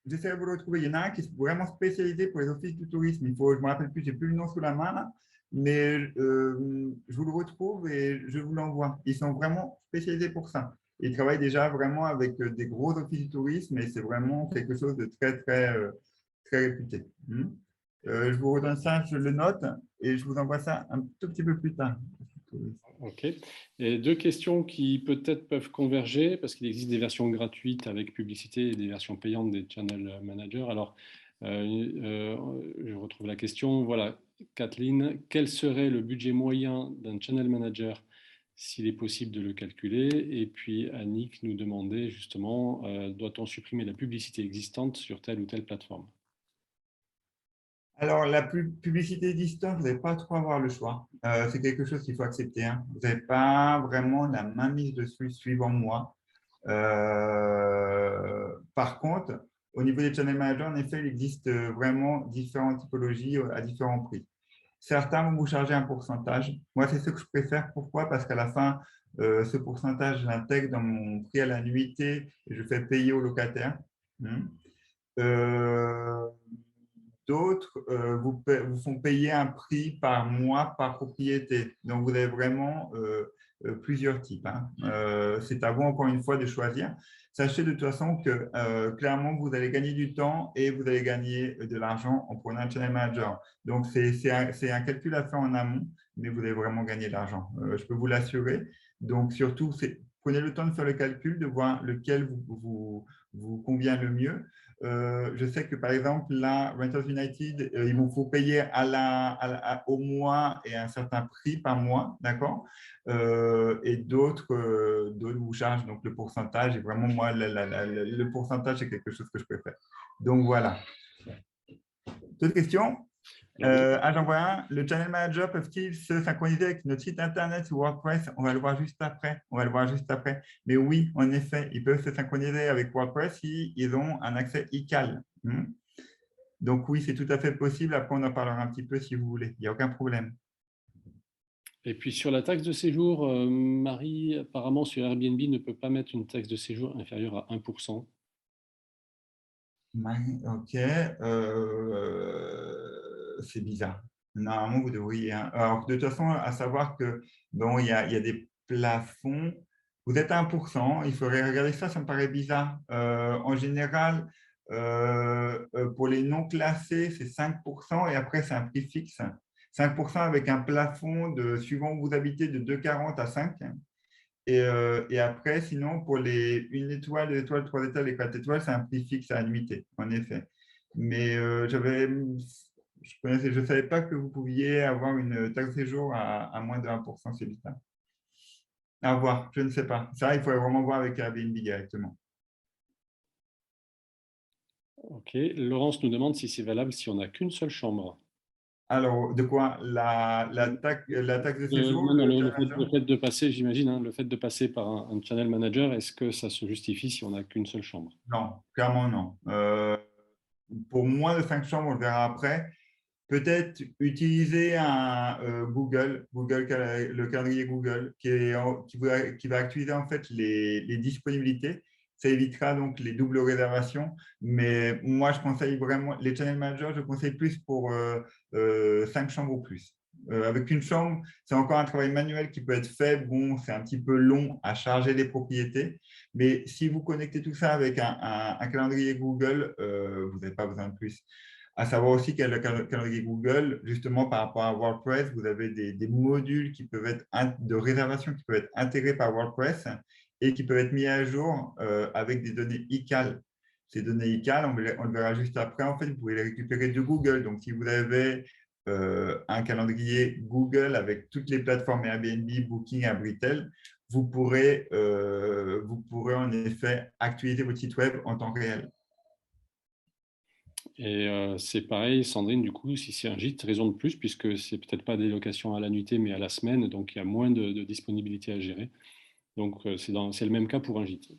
j'essaie de vous le retrouver. Il y en a un qui est vraiment spécialisé pour les offices du tourisme. Je ne me rappelle plus, je n'ai plus le nom sous la main, là, mais je vous le retrouve et je vous l'envoie. Ils sont vraiment spécialisés pour ça. Ils travaillent déjà vraiment avec des gros offices du tourisme et c'est vraiment quelque chose de très, très, très réputé. Je vous redonne ça, je le note et je vous envoie ça un tout petit peu plus tard. OK. Et deux questions qui peut-être peuvent converger, parce qu'il existe des versions gratuites avec publicité et des versions payantes des channel managers. Alors, je retrouve la question. Voilà, Kathleen, quel serait le budget moyen d'un channel manager s'il est possible de le calculer? Et puis, Annick nous demandait justement, doit-on supprimer la publicité existante sur telle ou telle plateforme? Alors, la publicité distance, vous n'allez pas trop avoir le choix. C'est quelque chose qu'il faut accepter, hein. Vous n'avez pas vraiment la mainmise dessus suivant moi. Par contre, au niveau des channel managers, en effet, il existe vraiment différentes typologies à différents prix. Certains vont vous charger un pourcentage. Moi, c'est ce que je préfère. Pourquoi? Parce qu'à la fin, ce pourcentage, je l'intègre dans mon prix à la nuitée et je fais payer au locataire. Hmm. Euh, D'autres vous font payer un prix par mois par propriété. Donc, vous avez vraiment plusieurs types, hein. C'est à vous, encore une fois, de choisir. Sachez de toute façon que clairement, vous allez gagner du temps et vous allez gagner de l'argent en prenant un channel manager. Donc, c'est un calcul à faire en amont, mais vous allez vraiment gagner de l'argent. Je peux vous l'assurer. Donc, surtout, prenez le temps de faire le calcul, de voir lequel vous convient le mieux. Je sais que par exemple, là, Renters United, il vous faut payer au mois et un certain prix par mois, d'accord? Et d'autres vous chargent donc le pourcentage. Et vraiment, moi, le pourcentage, c'est quelque chose que je préfère. Donc voilà. D'autres questions? Alors, J'en vois un. Le channel manager peuvent-ils se synchroniser avec notre site internet ou WordPress? On va le voir juste après. On va le voir juste après. Mais oui, en effet, ils peuvent se synchroniser avec WordPress si ils ont un accès ICAL. Donc oui, c'est tout à fait possible. Après, on en parlera un petit peu si vous voulez. Il n'y a aucun problème. et puis sur la taxe de séjour, Marie, apparemment sur Airbnb ne peut pas mettre une taxe de séjour inférieure à 1%. Ok. C'est bizarre. Normalement, vous devriez, hein. Alors, de toute façon, à savoir que bon, il y a des plafonds. Vous êtes à 1%. Il faudrait regarder ça. Ça me paraît bizarre. En général, pour les non classés, c'est 5% et après, c'est un prix fixe. 5% avec un plafond suivant où vous habitez, de 2,40 à 5. Et après, sinon, pour les 1 étoile, 2 étoiles, 3 étoiles et 4 étoiles, c'est un prix fixe à annuité, en effet. Mais je ne savais pas que vous pouviez avoir une taxe de séjour à moins de 1%, c'est bizarre. À voir, je ne sais pas. Ça, il faudrait vraiment voir avec Airbnb directement. Ok. Laurence nous demande si c'est valable si on n'a qu'une seule chambre. Alors, de quoi? La taxe de séjour, Non, non, le le challenge? fait de passer, j'imagine, hein, le fait de passer par un channel manager, est-ce que ça se justifie si on n'a qu'une seule chambre? Non, clairement non. Pour moins de 5 chambres, on le verra après. Peut-être utiliser le calendrier Google qui va actualiser en fait les disponibilités. Ça évitera donc les doubles réservations. Mais moi, je conseille vraiment les channel managers, je conseille plus pour 5 chambres ou plus. Avec une chambre, c'est encore un travail manuel qui peut être fait. Bon, c'est un petit peu long à charger les propriétés. Mais si vous connectez tout ça avec un calendrier Google, vous n'avez pas besoin de plus. À savoir aussi qu'il y a le calendrier Google, justement par rapport à WordPress, vous avez des modules qui peuvent être de réservation qui peuvent être intégrés par WordPress et qui peuvent être mis à jour avec des données ICAL. Ces données ICAL, on le verra juste après, en fait, vous pouvez les récupérer de Google. Donc, si vous avez un calendrier Google avec toutes les plateformes Airbnb, Booking, Abritel, vous pourrez en effet actualiser votre site web en temps réel. Et c'est pareil, Sandrine, du coup, si c'est un gîte, raison de plus, puisque c'est peut-être pas des locations à la nuitée, mais à la semaine, donc il y a moins de disponibilité à gérer. Donc c'est le même cas pour un gîte.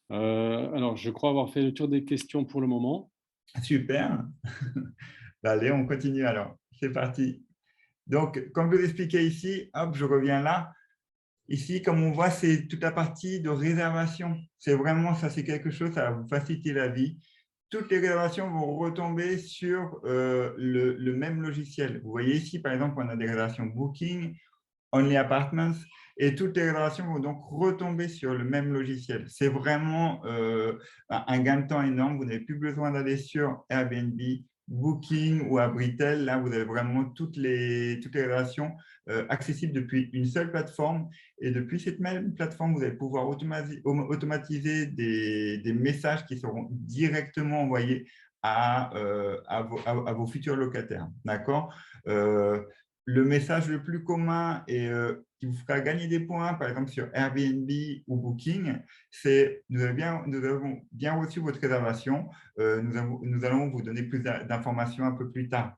Alors, je crois avoir fait le tour des questions pour le moment. Super. Bah, allez, on continue alors. C'est parti. Donc, comme je vous l'expliquais ici, hop, je reviens là. Ici, comme on voit, c'est toute la partie de réservation. C'est vraiment ça, c'est quelque chose, ça va vous faciliter la vie. Toutes les réservations vont retomber sur le même logiciel. Vous voyez ici, par exemple, on a des réservations Booking, Only Apartments, et toutes les réservations vont donc retomber sur le même logiciel. C'est vraiment un gain de temps énorme. Vous n'avez plus besoin d'aller sur Airbnb, Booking ou Abritel. Là, vous avez vraiment toutes les réservations accessibles depuis une seule plateforme. Et depuis cette même plateforme, vous allez pouvoir automatiser des messages qui seront directement envoyés à vos futurs locataires. D'accord. Le message le plus commun et qui vous fera gagner des points, par exemple sur Airbnb ou Booking, c'est nous avons bien reçu votre réservation, nous allons vous donner plus d'informations un peu plus tard.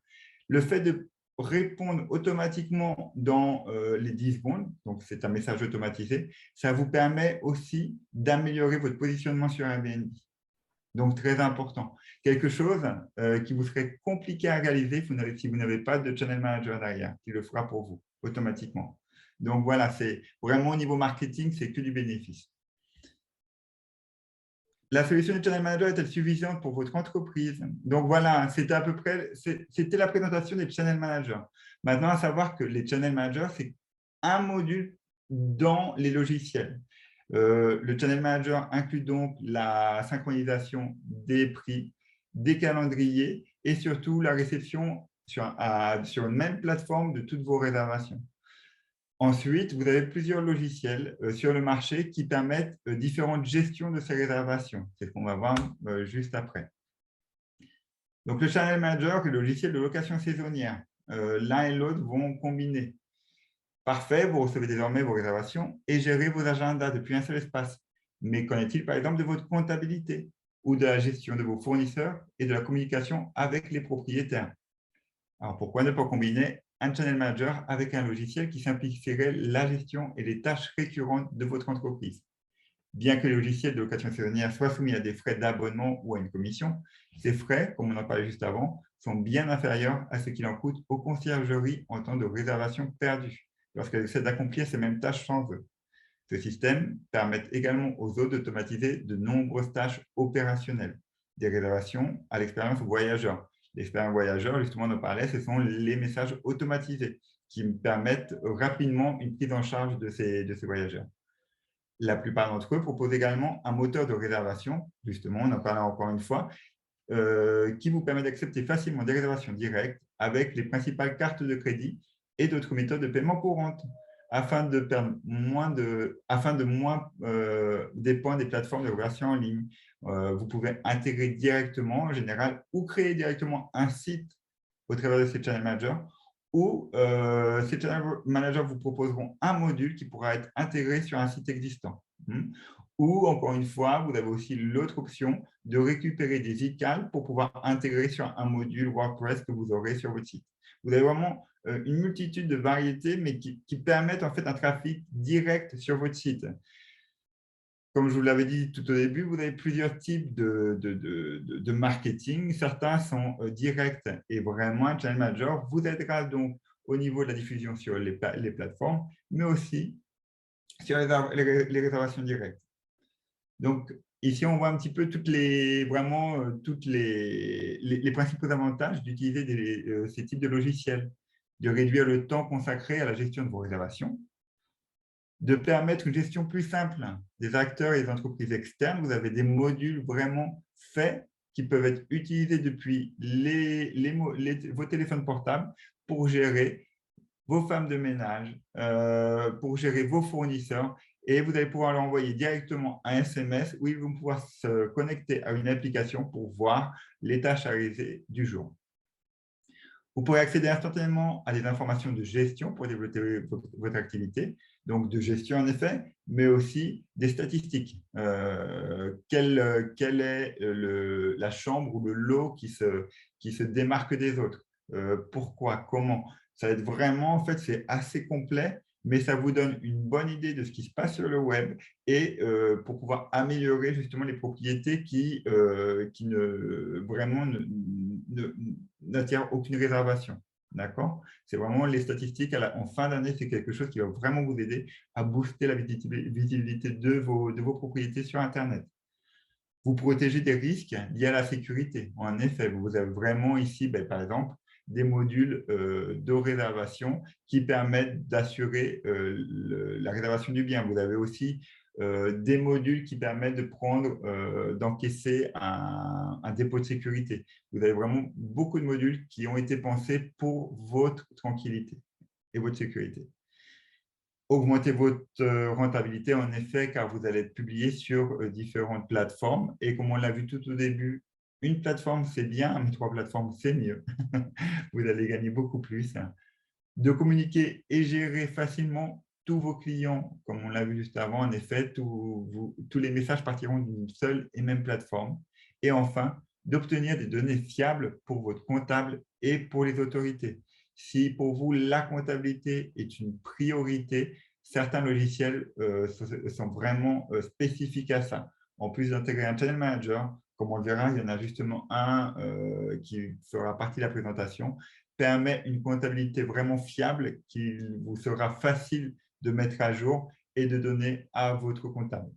Le fait de répondre automatiquement dans les 10 secondes, donc c'est un message automatisé, ça vous permet aussi d'améliorer votre positionnement sur Airbnb. Donc, très important. Quelque chose qui vous serait compliqué à réaliser si vous n'avez pas de channel manager derrière, qui le fera pour vous automatiquement. Donc, voilà, c'est vraiment au niveau marketing, c'est que du bénéfice. La solution de channel manager est-elle suffisante pour votre entreprise? Donc, voilà, c'était à peu près, c'était la présentation des channel managers. Maintenant, à savoir que les channel managers, c'est un module dans les logiciels. Le channel manager inclut donc la synchronisation des prix, des calendriers et surtout la réception sur une même plateforme de toutes vos réservations. Ensuite, vous avez plusieurs logiciels sur le marché qui permettent différentes gestions de ces réservations. C'est ce qu'on va voir juste après. Donc, le channel manager et le logiciel de location saisonnière, l'un et l'autre vont combiner. Parfait, vous recevez désormais vos réservations et gérez vos agendas depuis un seul espace. Mais qu'en est-il par exemple de votre comptabilité ou de la gestion de vos fournisseurs et de la communication avec les propriétaires? Alors, pourquoi ne pas combiner un channel manager avec un logiciel qui simplifierait la gestion et les tâches récurrentes de votre entreprise? Bien que le logiciel de location saisonnière soit soumis à des frais d'abonnement ou à une commission, ces frais, comme on en parlait juste avant, sont bien inférieurs à ce qu'il en coûte aux conciergeries en temps de réservation perdue, lorsqu'elles essaient d'accomplir ces mêmes tâches sans eux. Ce système permet également aux autres d'automatiser de nombreuses tâches opérationnelles, des réservations à l'expérience voyageur. L'expérience voyageur, justement, on en parlait, ce sont les messages automatisés qui permettent rapidement une prise en charge de ces voyageurs. La plupart d'entre eux proposent également un moteur de réservation, justement, on en parlait encore une fois, qui vous permet d'accepter facilement des réservations directes avec les principales cartes de crédit et d'autres méthodes de paiement courantes, afin de moins dépendre des plateformes de réservation en ligne. Vous pouvez intégrer directement, en général, ou créer directement un site au travers de ces channel managers, ou ces channel managers vous proposeront un module qui pourra être intégré sur un site existant. Ou, encore une fois, vous avez aussi l'autre option de récupérer des ICAL pour pouvoir intégrer sur un module WordPress que vous aurez sur votre site. Vous avez vraiment une multitude de variétés, mais qui permettent en fait un trafic direct sur votre site. Comme je vous l'avais dit tout au début, vous avez plusieurs types de marketing. Certains sont directs et vraiment un channel manager vous aidera donc au niveau de la diffusion sur les plateformes, mais aussi sur les réservations directes. Donc, ici, on voit un petit peu tous les principaux avantages d'utiliser ces types de logiciels, de réduire le temps consacré à la gestion de vos réservations, de permettre une gestion plus simple des acteurs et des entreprises externes. Vous avez des modules vraiment faits qui peuvent être utilisés depuis vos téléphones portables pour gérer vos femmes de ménage, pour gérer vos fournisseurs, et vous allez pouvoir leur envoyer directement un SMS où ils vont pouvoir se connecter à une application pour voir les tâches à réaliser du jour. Vous pourrez accéder instantanément à des informations de gestion pour développer votre activité, donc de gestion en effet, mais aussi des statistiques. Quelle est la chambre ou le lot qui se démarque des autres? Pourquoi? Comment? Ça va être vraiment, en fait, c'est assez complet, mais ça vous donne une bonne idée de ce qui se passe sur le web et pour pouvoir améliorer justement les propriétés qui n'attirent aucune réservation. D'accord? C'est vraiment les statistiques en fin d'année, c'est quelque chose qui va vraiment vous aider à booster la visibilité de vos propriétés sur Internet. Vous protégez des risques liés à la sécurité. En effet, vous avez vraiment ici, ben, par exemple, des modules de réservation qui permettent d'assurer la réservation du bien. Vous avez aussi des modules qui permettent de prendre, d'encaisser un dépôt de sécurité. Vous avez vraiment beaucoup de modules qui ont été pensés pour votre tranquillité et votre sécurité. Augmenter votre rentabilité, en effet, car vous allez être publié sur différentes plateformes. Et comme on l'a vu tout au début, une plateforme, c'est bien, mais 3 plateformes, c'est mieux. Vous allez gagner beaucoup plus. De communiquer et gérer facilement tous vos clients, comme on l'a vu juste avant, en effet, tous les messages partiront d'une seule et même plateforme. Et enfin, d'obtenir des données fiables pour votre comptable et pour les autorités. Si pour vous, la comptabilité est une priorité, certains logiciels sont vraiment spécifiques à ça. En plus d'intégrer un channel manager, comme on le verra, il y en a justement un qui fera partie de la présentation, permet une comptabilité vraiment fiable qui vous sera facile de mettre à jour et de donner à votre comptable.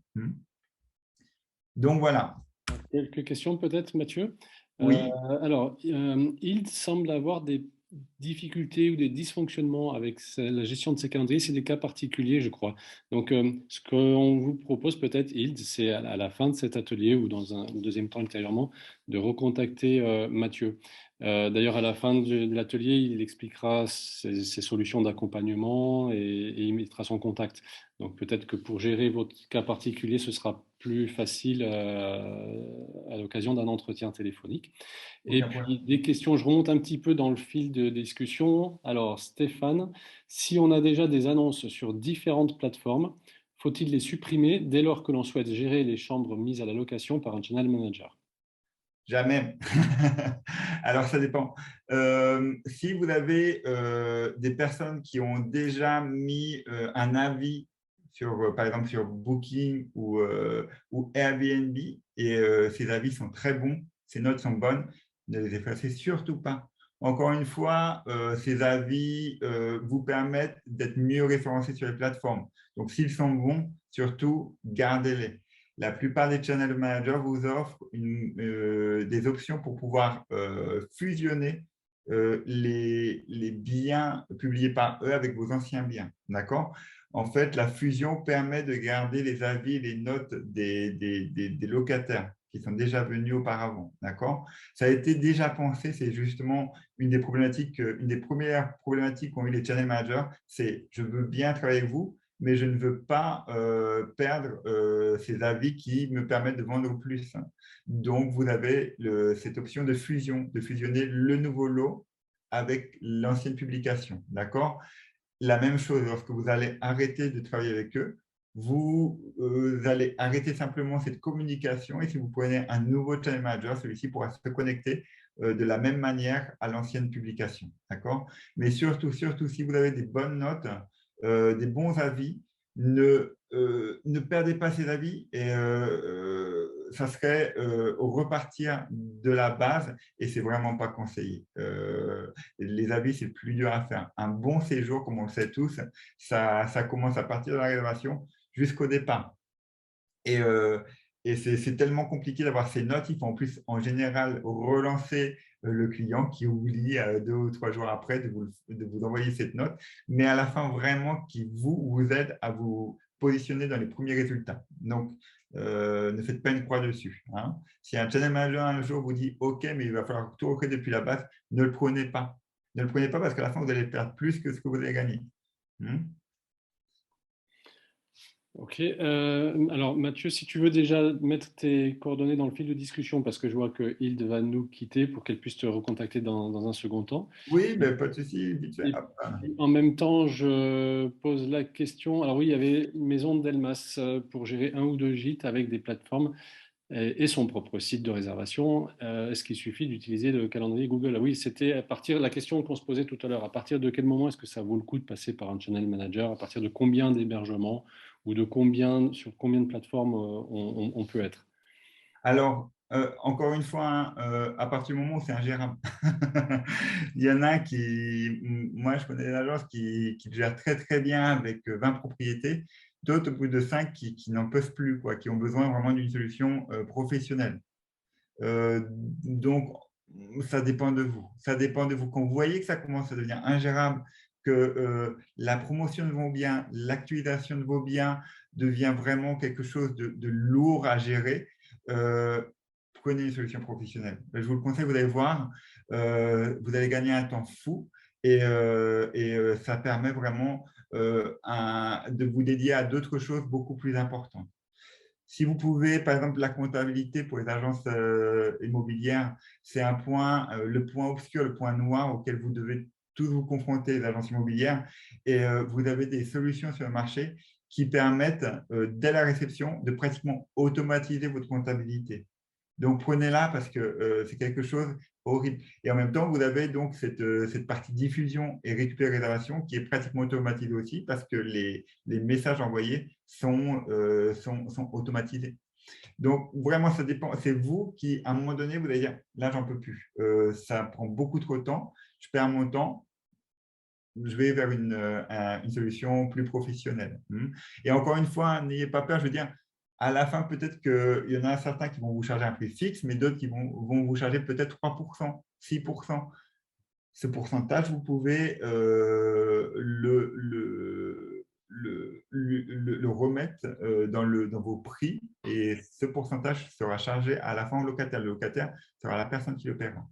Donc voilà. Quelques questions peut-être, Mathieu. Oui, Alors, il semble avoir des difficultés ou des dysfonctionnements avec la gestion de ces calendriers. C'est des cas particuliers, je crois. Donc, ce qu'on vous propose peut-être, Hild, c'est à la fin de cet atelier ou dans un deuxième temps ultérieurement, de recontacter Mathieu. D'ailleurs, à la fin de l'atelier, il expliquera ses solutions d'accompagnement et il mettra son contact. Donc peut-être que pour gérer votre cas particulier, ce sera plus facile à l'occasion d'un entretien téléphonique. Et aucun problème. puis des questions, je remonte un petit peu dans le fil de discussion. Alors Stéphane, si on a déjà des annonces sur différentes plateformes, faut-il les supprimer dès lors que l'on souhaite gérer les chambres mises à la location par un channel manager? Jamais. Alors, ça dépend. Si vous avez des personnes qui ont déjà mis un avis sur, par exemple, sur Booking ou Airbnb, et ces avis sont très bons, ces notes sont bonnes, ne les effacez surtout pas. Encore une fois, ces avis vous permettent d'être mieux référencés sur les plateformes. Donc, s'ils sont bons, surtout, gardez-les. La plupart des channel managers vous offrent des options pour pouvoir fusionner les biens publiés par eux avec vos anciens biens. D'accord? En fait, la fusion permet de garder les avis et les notes des locataires qui sont déjà venus auparavant. D'accord? Ça a été déjà pensé, c'est justement une des problématiques, une des premières problématiques qu'ont eu les channel managers, c'est je veux bien travailler avec vous, mais je ne veux pas perdre ces avis qui me permettent de vendre plus. Donc, vous avez cette option de fusion, de fusionner le nouveau lot avec l'ancienne publication. D'accord? La même chose, lorsque vous allez arrêter de travailler avec eux, vous allez arrêter simplement cette communication et si vous prenez un nouveau channel manager, celui-ci pourra se connecter de la même manière à l'ancienne publication. D'accord? Mais surtout, surtout, si vous avez des bonnes notes, des bons avis, ne perdez pas ces avis et ça serait repartir de la base et c'est vraiment pas conseillé. Les avis, c'est le plus dur à faire. Un bon séjour, comme on le sait tous, ça commence à partir de la réservation jusqu'au départ. Et, et c'est tellement compliqué d'avoir ces notes. Il faut en plus, en général, relancer le client qui oublie 2 ou 3 jours après de vous envoyer cette note, mais à la fin, vraiment, qui vous aide à vous positionner dans les premiers résultats. Donc, ne faites pas une croix dessus. Hein. Si un channel manager un jour vous dit OK, mais il va falloir tout recréer depuis la base, ne le prenez pas. Ne le prenez pas parce qu'à la fin, vous allez perdre plus que ce que vous avez gagné. Ok. Alors Mathieu, si tu veux déjà mettre tes coordonnées dans le fil de discussion, parce que je vois que Hilde va nous quitter pour qu'elle puisse te recontacter dans un second temps. Oui, ben, pas de souci. Vite fait. Et Hop. puis, en même temps, je pose la question. Alors oui, il y avait Maison Delmas pour gérer un ou deux gîtes avec des plateformes et son propre site de réservation. Est-ce qu'il suffit d'utiliser le calendrier Google? Ah oui, c'était à partir de la question qu'on se posait tout à l'heure. À partir de quel moment est-ce que ça vaut le coup de passer par un channel manager? À partir de combien d'hébergements ou sur combien de plateformes on peut être? Alors, Encore une fois, hein, à partir du moment où c'est ingérable, il y en a qui, moi je connais des agences qui le gèrent très très bien avec 20 propriétés, d'autres au bout de 5 qui n'en peuvent plus, quoi, qui ont besoin vraiment d'une solution professionnelle. Donc, ça dépend de vous. Ça dépend de vous. Quand vous voyez que ça commence à devenir ingérable, que la promotion de vos biens, l'actualisation de vos biens devient vraiment quelque chose de lourd à gérer, euh, prenez une solution professionnelle. Je vous le conseille, vous allez voir, vous allez gagner un temps fou et ça permet vraiment de vous dédier à d'autres choses beaucoup plus importantes. Si vous pouvez, par exemple, la comptabilité pour les agences immobilières, c'est un point, le point obscur, le point noir auquel vous devez tous vous confronter, les agences immobilières. Et vous avez des solutions sur le marché qui permettent, dès la réception, de pratiquement automatiser votre comptabilité. Donc, prenez-la parce que c'est quelque chose horrible. Et en même temps, vous avez donc cette partie diffusion et récupérer réservation qui est pratiquement automatisée aussi parce que les messages envoyés sont automatisés. Donc, vraiment, ça dépend. C'est vous qui, à un moment donné, vous allez dire, là, j'en peux plus. Ça prend beaucoup trop de temps. Je perds mon temps. Je vais vers une solution plus professionnelle. Et encore une fois, n'ayez pas peur. Je veux dire, à la fin, peut-être qu'il y en a certains qui vont vous charger un prix fixe, mais d'autres qui vont vous charger peut-être 3%, 6%. Ce pourcentage, vous pouvez le remettre dans vos prix et ce pourcentage sera chargé à la fin au locataire. Le locataire sera la personne qui le paiera.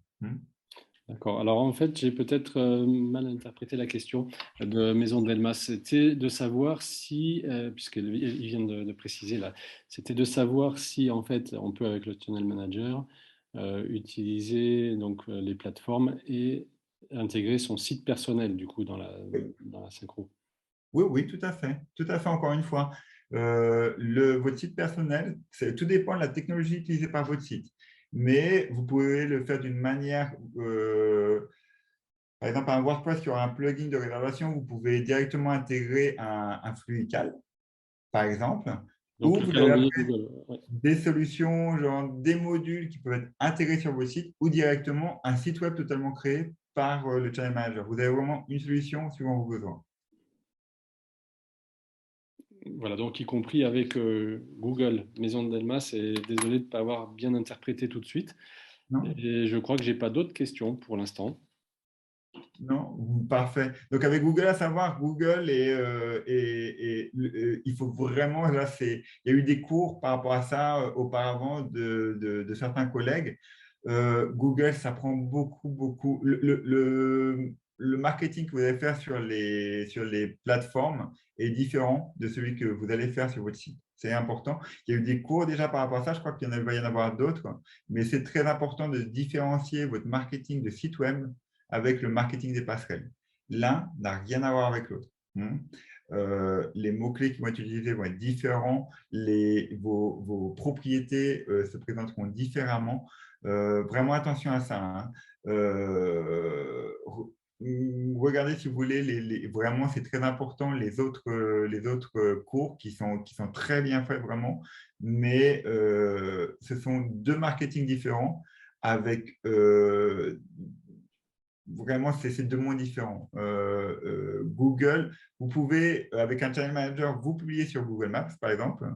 D'accord. Alors en fait, j'ai peut-être mal interprété la question de Maison Delmas. C'était de savoir si, puisqu'il vient de préciser là, c'était de savoir si en fait on peut avec le Channel Manager utiliser donc les plateformes et intégrer son site personnel du coup dans la synchro. Oui, oui, tout à fait. Tout à fait, encore une fois. Votre site personnel, tout dépend de la technologie utilisée par votre site. Mais vous pouvez le faire d'une manière, par exemple, un WordPress qui aura un plugin de réservation, vous pouvez directement intégrer un flux ICAL, par exemple, Donc ou le vous avez calendrier après Google. Ouais. des solutions, genre des modules qui peuvent être intégrés sur votre site ou directement un site web totalement créé par le Channel Manager. Vous avez vraiment une solution suivant vos besoins. Voilà, donc y compris avec Google Maison Delmas. Et désolé de ne pas avoir bien interprété tout de suite. Non? Et je crois que j'ai pas d'autres questions pour l'instant. Non, parfait. Donc avec Google, à savoir, Google il faut vraiment, là, il y a eu des cours par rapport à ça auparavant de certains collègues. Google, ça prend beaucoup, beaucoup. Le marketing que vous allez faire sur les plateformes est différent de celui que vous allez faire sur votre site. C'est important. Il y a eu des cours déjà par rapport à ça. Je crois qu'il va y en avoir d'autres. Mais c'est très important de différencier votre marketing de site web avec le marketing des passerelles. L'un n'a rien à voir avec l'autre. Les mots-clés qui vont être utilisés vont être différents, vos propriétés se présenteront différemment. Vraiment attention à ça. Regardez si vous voulez, vraiment c'est très important, les autres cours qui sont très bien faits vraiment, mais ce sont deux marketing différents avec vraiment, c'est deux mondes différents. Google, vous pouvez, avec un Channel Manager, vous publier sur Google Maps, par exemple.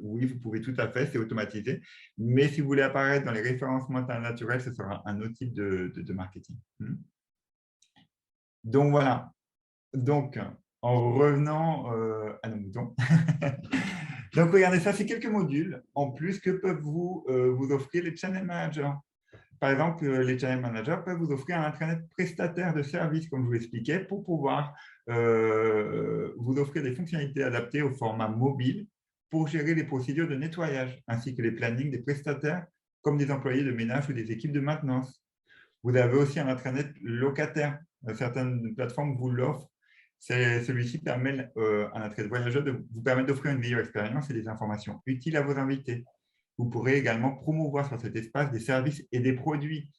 Oui, vous pouvez tout à fait, c'est automatisé. Mais si vous voulez apparaître dans les référencements naturels, ce sera un autre type de marketing. Donc, voilà. Donc, en revenant à nos moutons. Donc, regardez, ça, c'est quelques modules en plus que peuvent vous offrir les Channel Managers. Par exemple, les channel managers peuvent vous offrir un intranet prestataire de services, comme je vous l'expliquais, pour pouvoir vous offrir des fonctionnalités adaptées au format mobile pour gérer les procédures de nettoyage, ainsi que les plannings des prestataires, comme des employés de ménage ou des équipes de maintenance. Vous avez aussi un intranet locataire. Certaines plateformes vous l'offrent. Celui-ci permet à un intranet voyageur de vous permettre d'offrir une meilleure expérience et des informations utiles à vos invités. Vous pourrez également promouvoir sur cet espace des services et des produits.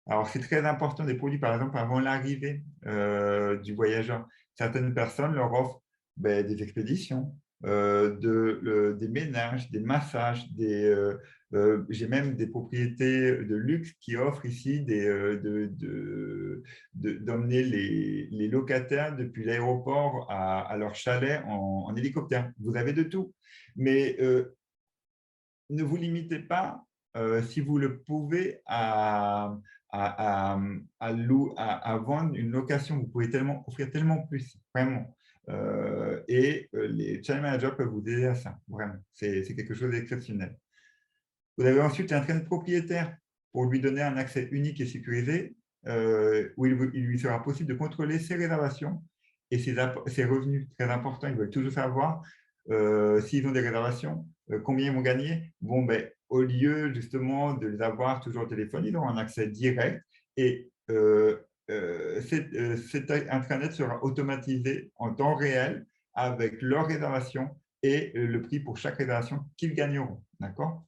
Alors, c'est très important des produits, par exemple, avant l'arrivée du voyageur. Certaines personnes leur offrent des expéditions, des ménages, des massages, J'ai même des propriétés de luxe qui offrent ici d'emmener les locataires depuis l'aéroport à leur chalet en hélicoptère. Vous avez de tout. Mais ne vous limitez pas, si vous le pouvez, à vendre une location. Vous pouvez offrir tellement plus, vraiment. Les channel managers peuvent vous aider à ça, vraiment. C'est quelque chose d'exceptionnel. Vous avez ensuite l'intranet propriétaire pour lui donner un accès unique et sécurisé, où il lui sera possible de contrôler ses réservations et ses revenus. Très important, ils veulent toujours savoir s'ils ont des réservations, combien ils vont gagner. Bon, ben, au lieu justement de les avoir toujours au téléphone, ils auront un accès direct et cet intranet sera automatisé en temps réel avec leur réservation et le prix pour chaque réservation qu'ils gagneront. D'accord?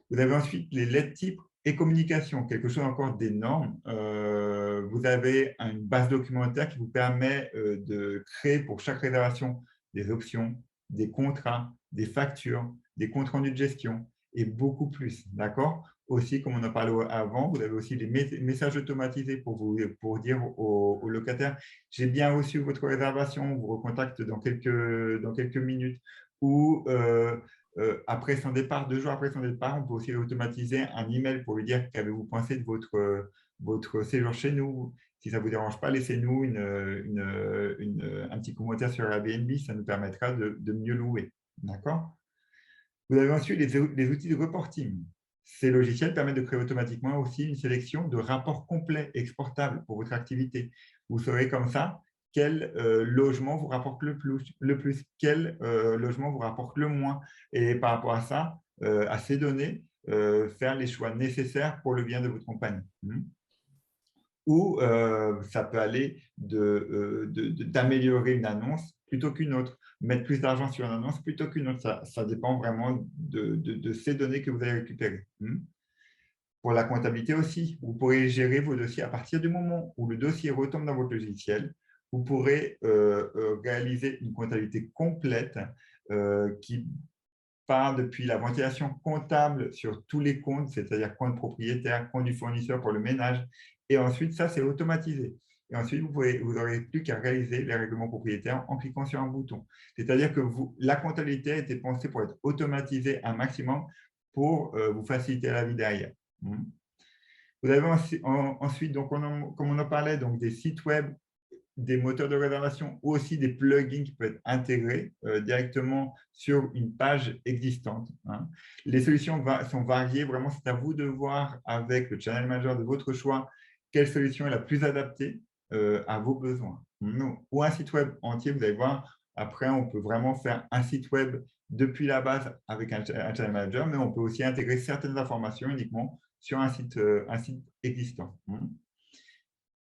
Vous avez ensuite les LED types et communication, quelque chose encore d'énorme. Vous avez une base documentaire qui vous permet de créer pour chaque réservation des options, des contrats, des factures, des comptes rendus de gestion et beaucoup plus. D'accord? Aussi, comme on en parlait avant, vous avez aussi des messages automatisés pour dire aux locataires: j'ai bien reçu votre réservation, on vous recontacte dans quelques minutes. Ou après son départ, 2 jours après son départ, on peut aussi automatiser un email pour lui dire qu'avez-vous pensé de votre séjour chez nous. Si ça ne vous dérange pas, laissez-nous un petit commentaire sur Airbnb, ça nous permettra de mieux louer. D'accord? Vous avez ensuite les outils de reporting. Ces logiciels permettent de créer automatiquement aussi une sélection de rapports complets exportables pour votre activité. Vous saurez comme ça quel logement vous rapporte le plus, quel logement vous rapporte le moins. Et par rapport à ça, à ces données, faire les choix nécessaires pour le bien de votre compagnie. Ou ça peut aller d'améliorer une annonce plutôt qu'une autre, mettre plus d'argent sur une annonce plutôt qu'une autre. Ça dépend vraiment de ces données que vous allez récupérer. Pour la comptabilité aussi, vous pourrez gérer vos dossiers à partir du moment où le dossier retombe dans votre logiciel. Vous pourrez réaliser une comptabilité complète qui part depuis la ventilation comptable sur tous les comptes, c'est-à-dire compte propriétaire, compte du fournisseur pour le ménage. Et ensuite, ça, c'est automatisé. Et ensuite, vous n'aurez plus qu'à réaliser les règlements propriétaires en cliquant sur un bouton. C'est-à-dire que la comptabilité a été pensée pour être automatisée un maximum pour vous faciliter la vie derrière. Vous avez ensuite, donc, comme on en parlait, donc des sites web, des moteurs de réservation ou aussi des plugins qui peuvent être intégrés directement sur une page existante. Les solutions sont variées. Vraiment, c'est à vous de voir avec le channel manager de votre choix quelle solution est la plus adaptée à vos besoins. Ou un site web entier, vous allez voir. Après, on peut vraiment faire un site web depuis la base avec un channel manager, mais on peut aussi intégrer certaines informations uniquement sur un site existant.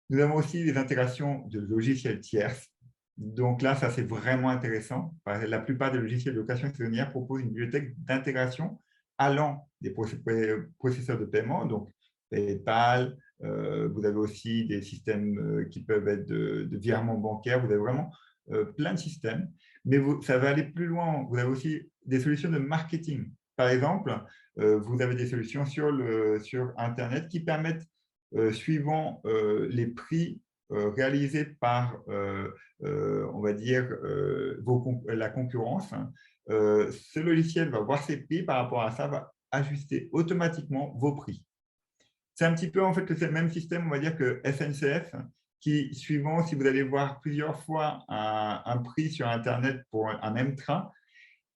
Nous avons aussi des intégrations de logiciels tierces. Donc là, ça, c'est vraiment intéressant. La plupart des logiciels de location saisonnière proposent une bibliothèque d'intégration allant des processeurs de paiement, donc PayPal. Vous avez aussi des systèmes qui peuvent être de virement bancaire. Vous avez vraiment plein de systèmes. Mais ça va aller plus loin. Vous avez aussi des solutions de marketing. Par exemple, vous avez des solutions sur Internet qui permettent suivant les prix réalisés par, on va dire, la concurrence, ce logiciel va voir ses prix, par rapport à ça, va ajuster automatiquement vos prix. C'est un petit peu en fait le même système, on va dire, que SNCF, qui, suivant si vous allez voir plusieurs fois un prix sur Internet pour un même train,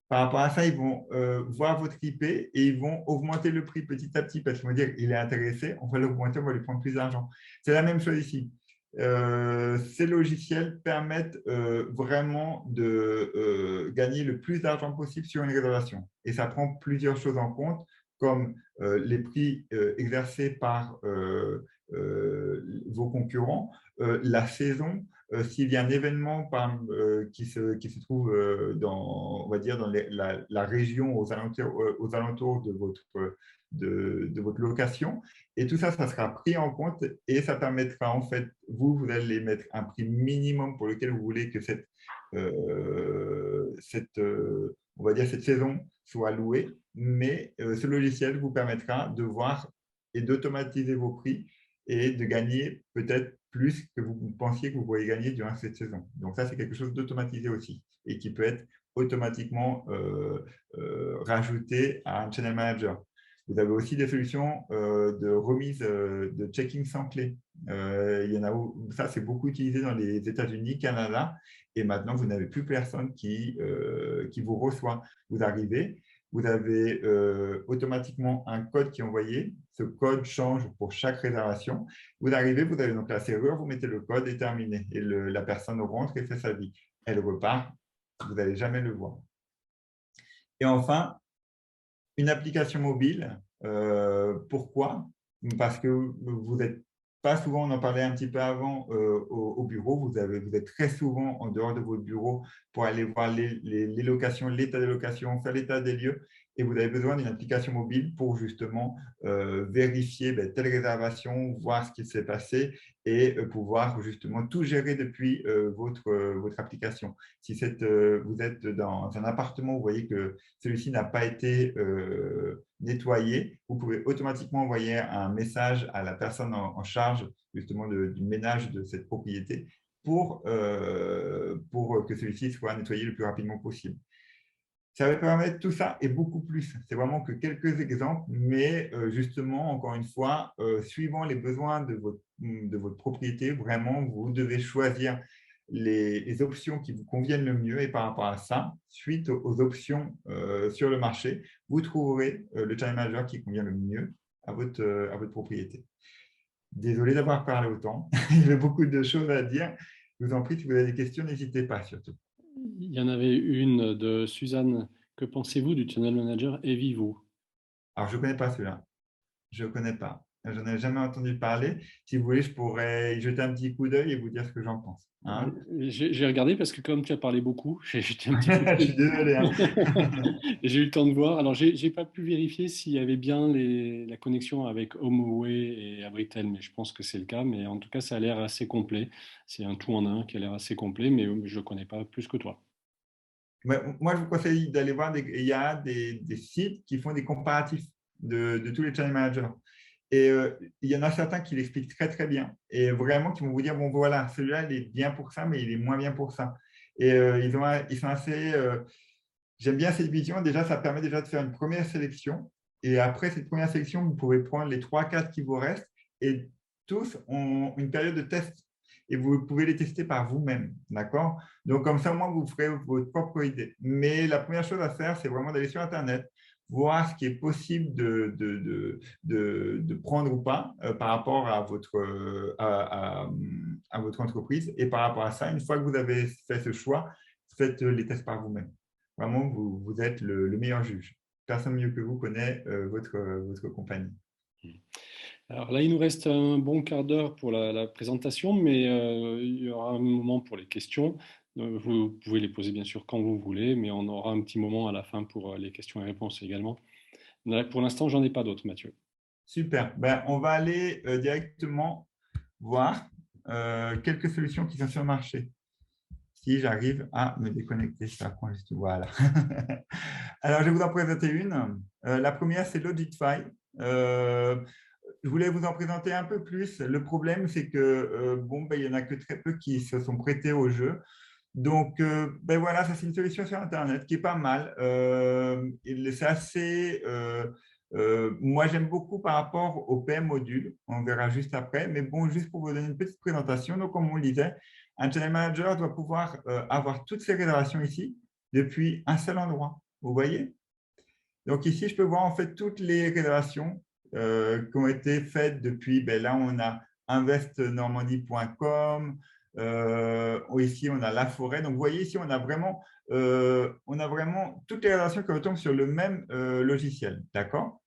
par rapport à ça, ils vont voir votre IP et ils vont augmenter le prix petit à petit parce qu'ils vont dire qu'il est intéressé, on va l'augmenter, on va lui prendre plus d'argent. C'est la même chose ici. Ces logiciels permettent vraiment de gagner le plus d'argent possible sur une réservation. Et ça prend plusieurs choses en compte, comme les prix exercés par vos concurrents, la saison, s'il y a un événement qui se trouve dans, on va dire, dans la région aux alentours de votre location. Et tout ça, ça sera pris en compte et ça permettra, en fait, vous allez mettre un prix minimum pour lequel vous voulez que on va dire, cette saison soit louée. mais ce logiciel vous permettra de voir et d'automatiser vos prix et de gagner peut-être plus que vous pensiez que vous pourriez gagner durant cette saison. Donc ça, c'est quelque chose d'automatisé aussi et qui peut être automatiquement rajouté à un channel manager. Vous avez aussi des solutions de remise de checking sans clé. Il y en a, ça, c'est beaucoup utilisé dans les États-Unis, Canada, et maintenant, vous n'avez plus personne qui vous reçoit. Vous arrivez, vous avez automatiquement un code qui est envoyé. Ce code change pour chaque réservation. Vous arrivez, vous avez donc la serrure, vous mettez le code et terminé. Et la personne rentre et fait sa vie. Elle repart, vous n'allez jamais le voir. Et enfin, une application mobile. Pourquoi? Parce que vous n'êtes pas souvent, on en parlait un petit peu avant, au bureau. Vous êtes très souvent en dehors de votre bureau pour aller voir les locations, l'état des locations, faire l'état des lieux. Et vous avez besoin d'une application mobile pour justement vérifier telle réservation, voir ce qui s'est passé et pouvoir justement tout gérer depuis votre application. Si vous êtes dans un appartement, vous voyez que celui-ci n'a pas été nettoyé, vous pouvez automatiquement envoyer un message à la personne en charge justement du ménage de cette propriété pour que celui-ci soit nettoyé le plus rapidement possible. Ça va permettre tout ça et beaucoup plus. C'est vraiment que quelques exemples, mais justement, encore une fois, suivant les besoins de votre propriété, vraiment, vous devez choisir les options qui vous conviennent le mieux. Et par rapport à ça, suite aux options sur le marché, vous trouverez le channel manager qui convient le mieux à votre propriété. Désolé d'avoir parlé autant. Il y avait beaucoup de choses à dire. Je vous en prie, si vous avez des questions, n'hésitez pas surtout. Il y en avait une de Suzanne. Que pensez-vous du channel manager Evivo? Alors, je ne connais pas celui-là. Je ne connais pas. Je n'en ai jamais entendu parler. Si vous voulez, je pourrais y jeter un petit coup d'œil et vous dire ce que j'en pense. Hein. J'ai regardé parce que comme tu as parlé beaucoup, j'ai jeté un petit coup Je suis désolé. Hein. et j'ai eu le temps de voir. Alors, j'ai pas pu vérifier s'il y avait bien la connexion avec HomeAway et Abritel, mais je pense que c'est le cas. Mais en tout cas, ça a l'air assez complet. C'est un tout en un qui a l'air assez complet, mais je ne connais pas plus que toi. Moi, je vous conseille d'aller voir. Il y a des sites qui font des comparatifs de tous les channel managers. Et il y en a certains qui l'expliquent très, très bien. Et vraiment, qui vont vous dire, bon, voilà, celui-là, il est bien pour ça, mais il est moins bien pour ça. Et ils sont assez… j'aime bien cette vision. Déjà, ça permet déjà de faire une première sélection. Et après cette première sélection, vous pouvez prendre les 3-4 qui vous restent. Et tous ont une période de test. Et vous pouvez les tester par vous-même. D'accord? Donc, comme ça, au moins, vous ferez votre propre idée. Mais la première chose à faire, c'est vraiment d'aller sur Internet, voir ce qui est possible de prendre ou pas par rapport à votre entreprise. Et par rapport à ça, une fois que vous avez fait ce choix, faites les tests par vous-même. Vraiment, vous êtes le meilleur juge. Personne mieux que vous connaît votre compagnie. Alors là, il nous reste un bon quart d'heure pour la présentation, mais il y aura un moment pour les questions. Vous pouvez les poser bien sûr quand vous voulez, mais on aura un petit moment à la fin pour les questions et réponses également. Là, pour l'instant, j'en ai pas d'autres, Mathieu. Super. On va aller directement voir quelques solutions qui sont sur le marché. Si j'arrive à me déconnecter, ça prend juste… Voilà. Alors, je vais vous en présenter une. La première, c'est l'Audify. Je voulais vous en présenter un peu plus. Le problème, c'est que il y en a que très peu qui se sont prêtés au jeu. Donc, voilà, ça c'est une solution sur Internet qui est pas mal. C'est assez… moi, j'aime beaucoup par rapport au PM module. On verra juste après. Mais bon, juste pour vous donner une petite présentation. Donc, comme on le disait, un channel manager doit pouvoir avoir toutes ses réservations ici depuis un seul endroit. Vous voyez? Donc, ici, je peux voir en fait toutes les réservations qui ont été faites depuis. Là, on a investnormandie.com. Ici, on a la forêt. Donc, vous voyez, ici, on a vraiment toutes les réservations qui retombent sur le même logiciel. D'accord?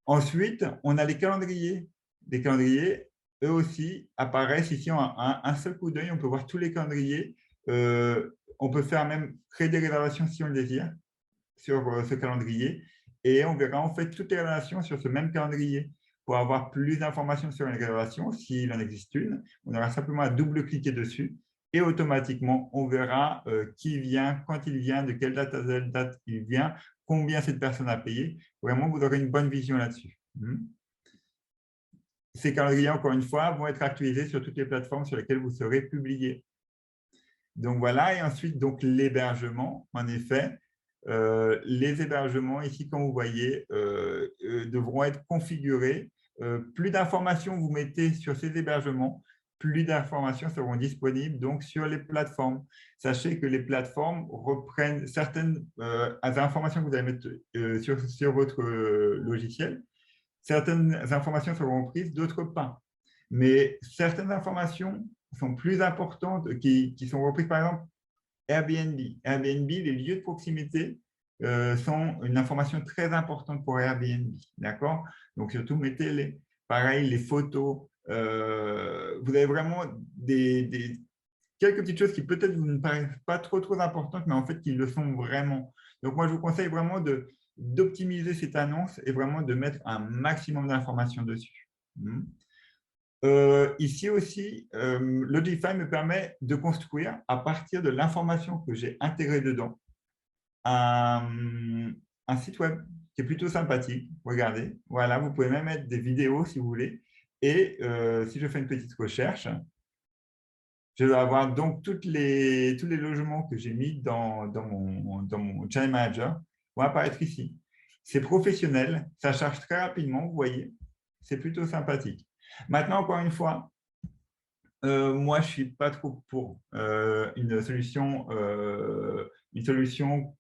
Ensuite, on a les calendriers. Les calendriers, eux aussi, apparaissent ici en un seul coup d'œil. On peut voir tous les calendriers. On peut faire même créer des réservations si on le désire sur ce calendrier. Et on verra en fait toutes les réservations sur ce même calendrier. Pour avoir plus d'informations sur une réservation, s'il en existe une, on aura simplement à double-cliquer dessus et automatiquement, on verra qui vient, quand il vient, de quelle date à quelle date il vient, combien cette personne a payé. Vraiment, vous aurez une bonne vision là-dessus. Ces calendriers, encore une fois, vont être actualisés sur toutes les plateformes sur lesquelles vous serez publié. Donc voilà, et ensuite, donc l'hébergement, en effet, les hébergements, ici, comme vous voyez, devront être configurés. Plus d'informations vous mettez sur ces hébergements, plus d'informations seront disponibles donc, sur les plateformes. Sachez que les plateformes reprennent certaines informations que vous allez mettre sur votre logiciel. Certaines informations seront prises, d'autres pas. Mais certaines informations sont plus importantes, qui sont reprises, par exemple, Airbnb. Airbnb, les lieux de proximité sont une information très importante pour Airbnb. D'accord? Donc, surtout, mettez-les. Pareil, les photos. Vous avez vraiment quelques petites choses qui peut-être vous ne paraissent pas trop importantes, mais en fait, qui le sont vraiment. Donc, moi, je vous conseille vraiment d'optimiser cette annonce et vraiment de mettre un maximum d'informations dessus. Ici aussi, Logify me permet de construire, à partir de l'information que j'ai intégrée dedans, un site web qui est plutôt sympathique. Regardez, voilà, vous pouvez même mettre des vidéos si vous voulez. Et si je fais une petite recherche, je vais avoir donc tous les logements que j'ai mis dans mon Channel Manager vont apparaître ici. C'est professionnel, ça charge très rapidement, vous voyez, c'est plutôt sympathique. Maintenant, encore une fois, moi, je ne suis pas trop pour une solution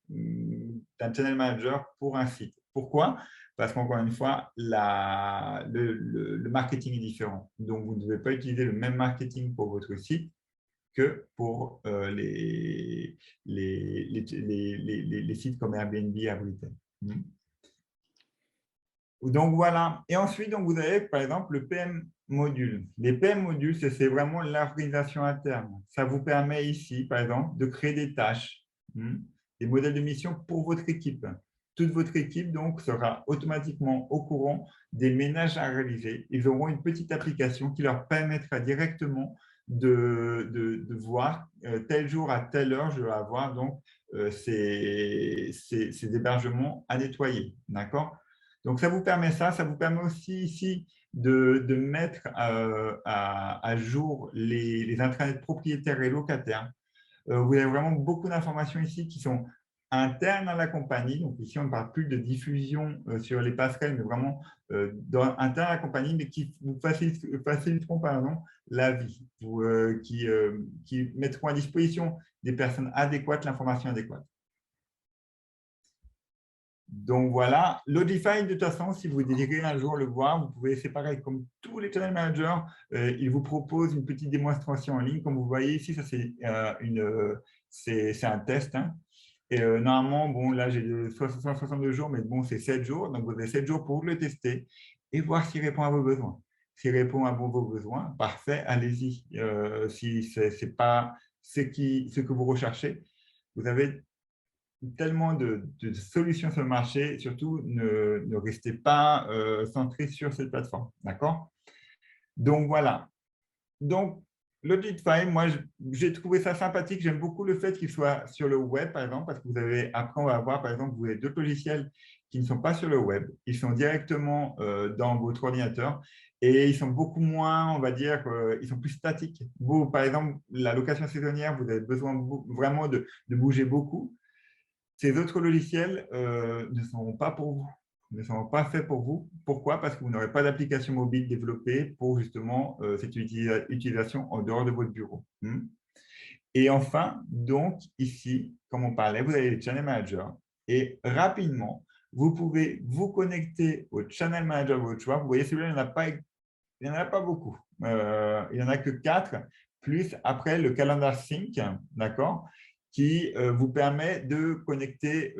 d'un channel manager pour un site. Pourquoi? Parce qu'encore une fois, le marketing est différent. Donc, vous ne devez pas utiliser le même marketing pour votre site que pour les sites comme Airbnb à Britain. Donc, voilà. Et ensuite, donc, vous avez, par exemple, le PM module. Les PM modules, c'est vraiment l'organisation interne. Ça vous permet ici, par exemple, de créer des tâches, des modèles de mission pour votre équipe. Toute votre équipe, donc, sera automatiquement au courant des ménages à réaliser. Ils auront une petite application qui leur permettra directement de voir tel jour à telle heure, je vais avoir donc ces hébergements à nettoyer. D'accord? Donc, ça vous permet ça. Ça vous permet aussi ici de mettre à jour les intranets propriétaires et locataires. Vous avez vraiment beaucoup d'informations ici qui sont internes à la compagnie. Donc, ici, on ne parle plus de diffusion sur les passerelles, mais vraiment interne à la compagnie, mais qui vous faciliteront la vie, qui mettront à disposition des personnes adéquates l'information adéquate. Donc voilà, Logify, de toute façon, si vous désirez un jour le voir, vous pouvez, c'est pareil, comme tous les channel managers, ils vous proposent une petite démonstration en ligne. Comme vous voyez ici, ça c'est un test. Et normalement, bon, là, j'ai 162 jours, mais bon, c'est 7 jours. Donc, vous avez 7 jours pour le tester et voir s'il répond à vos besoins. S'il répond à vos besoins, parfait, allez-y. Si ce n'est pas ce que vous recherchez, vous avez tellement de solutions sur le marché. Surtout, ne restez pas centré sur cette plateforme. D'accord? Donc, voilà. Donc, Logify, moi, j'ai trouvé ça sympathique. J'aime beaucoup le fait qu'il soit sur le web, par exemple, parce que vous avez, après, on va voir, par exemple, vous avez d'autres logiciels qui ne sont pas sur le web. Ils sont directement dans votre ordinateur et ils sont beaucoup moins, on va dire, ils sont plus statiques. Vous, par exemple, la location saisonnière, vous avez besoin vraiment de bouger beaucoup. Ces autres logiciels ne seront pas pour vous, ne seront pas faits pour vous. Pourquoi? Parce que vous n'aurez pas d'application mobile développée pour justement cette utilisation en dehors de votre bureau. Et enfin, donc ici, comme on parlait, vous avez le Channel Manager et rapidement, vous pouvez vous connecter au Channel Manager de votre choix. Vous voyez, celui-là, il n'y en a pas beaucoup. Il n'y en a que 4, plus après le Calendar Sync, d'accord, qui vous permet de connecter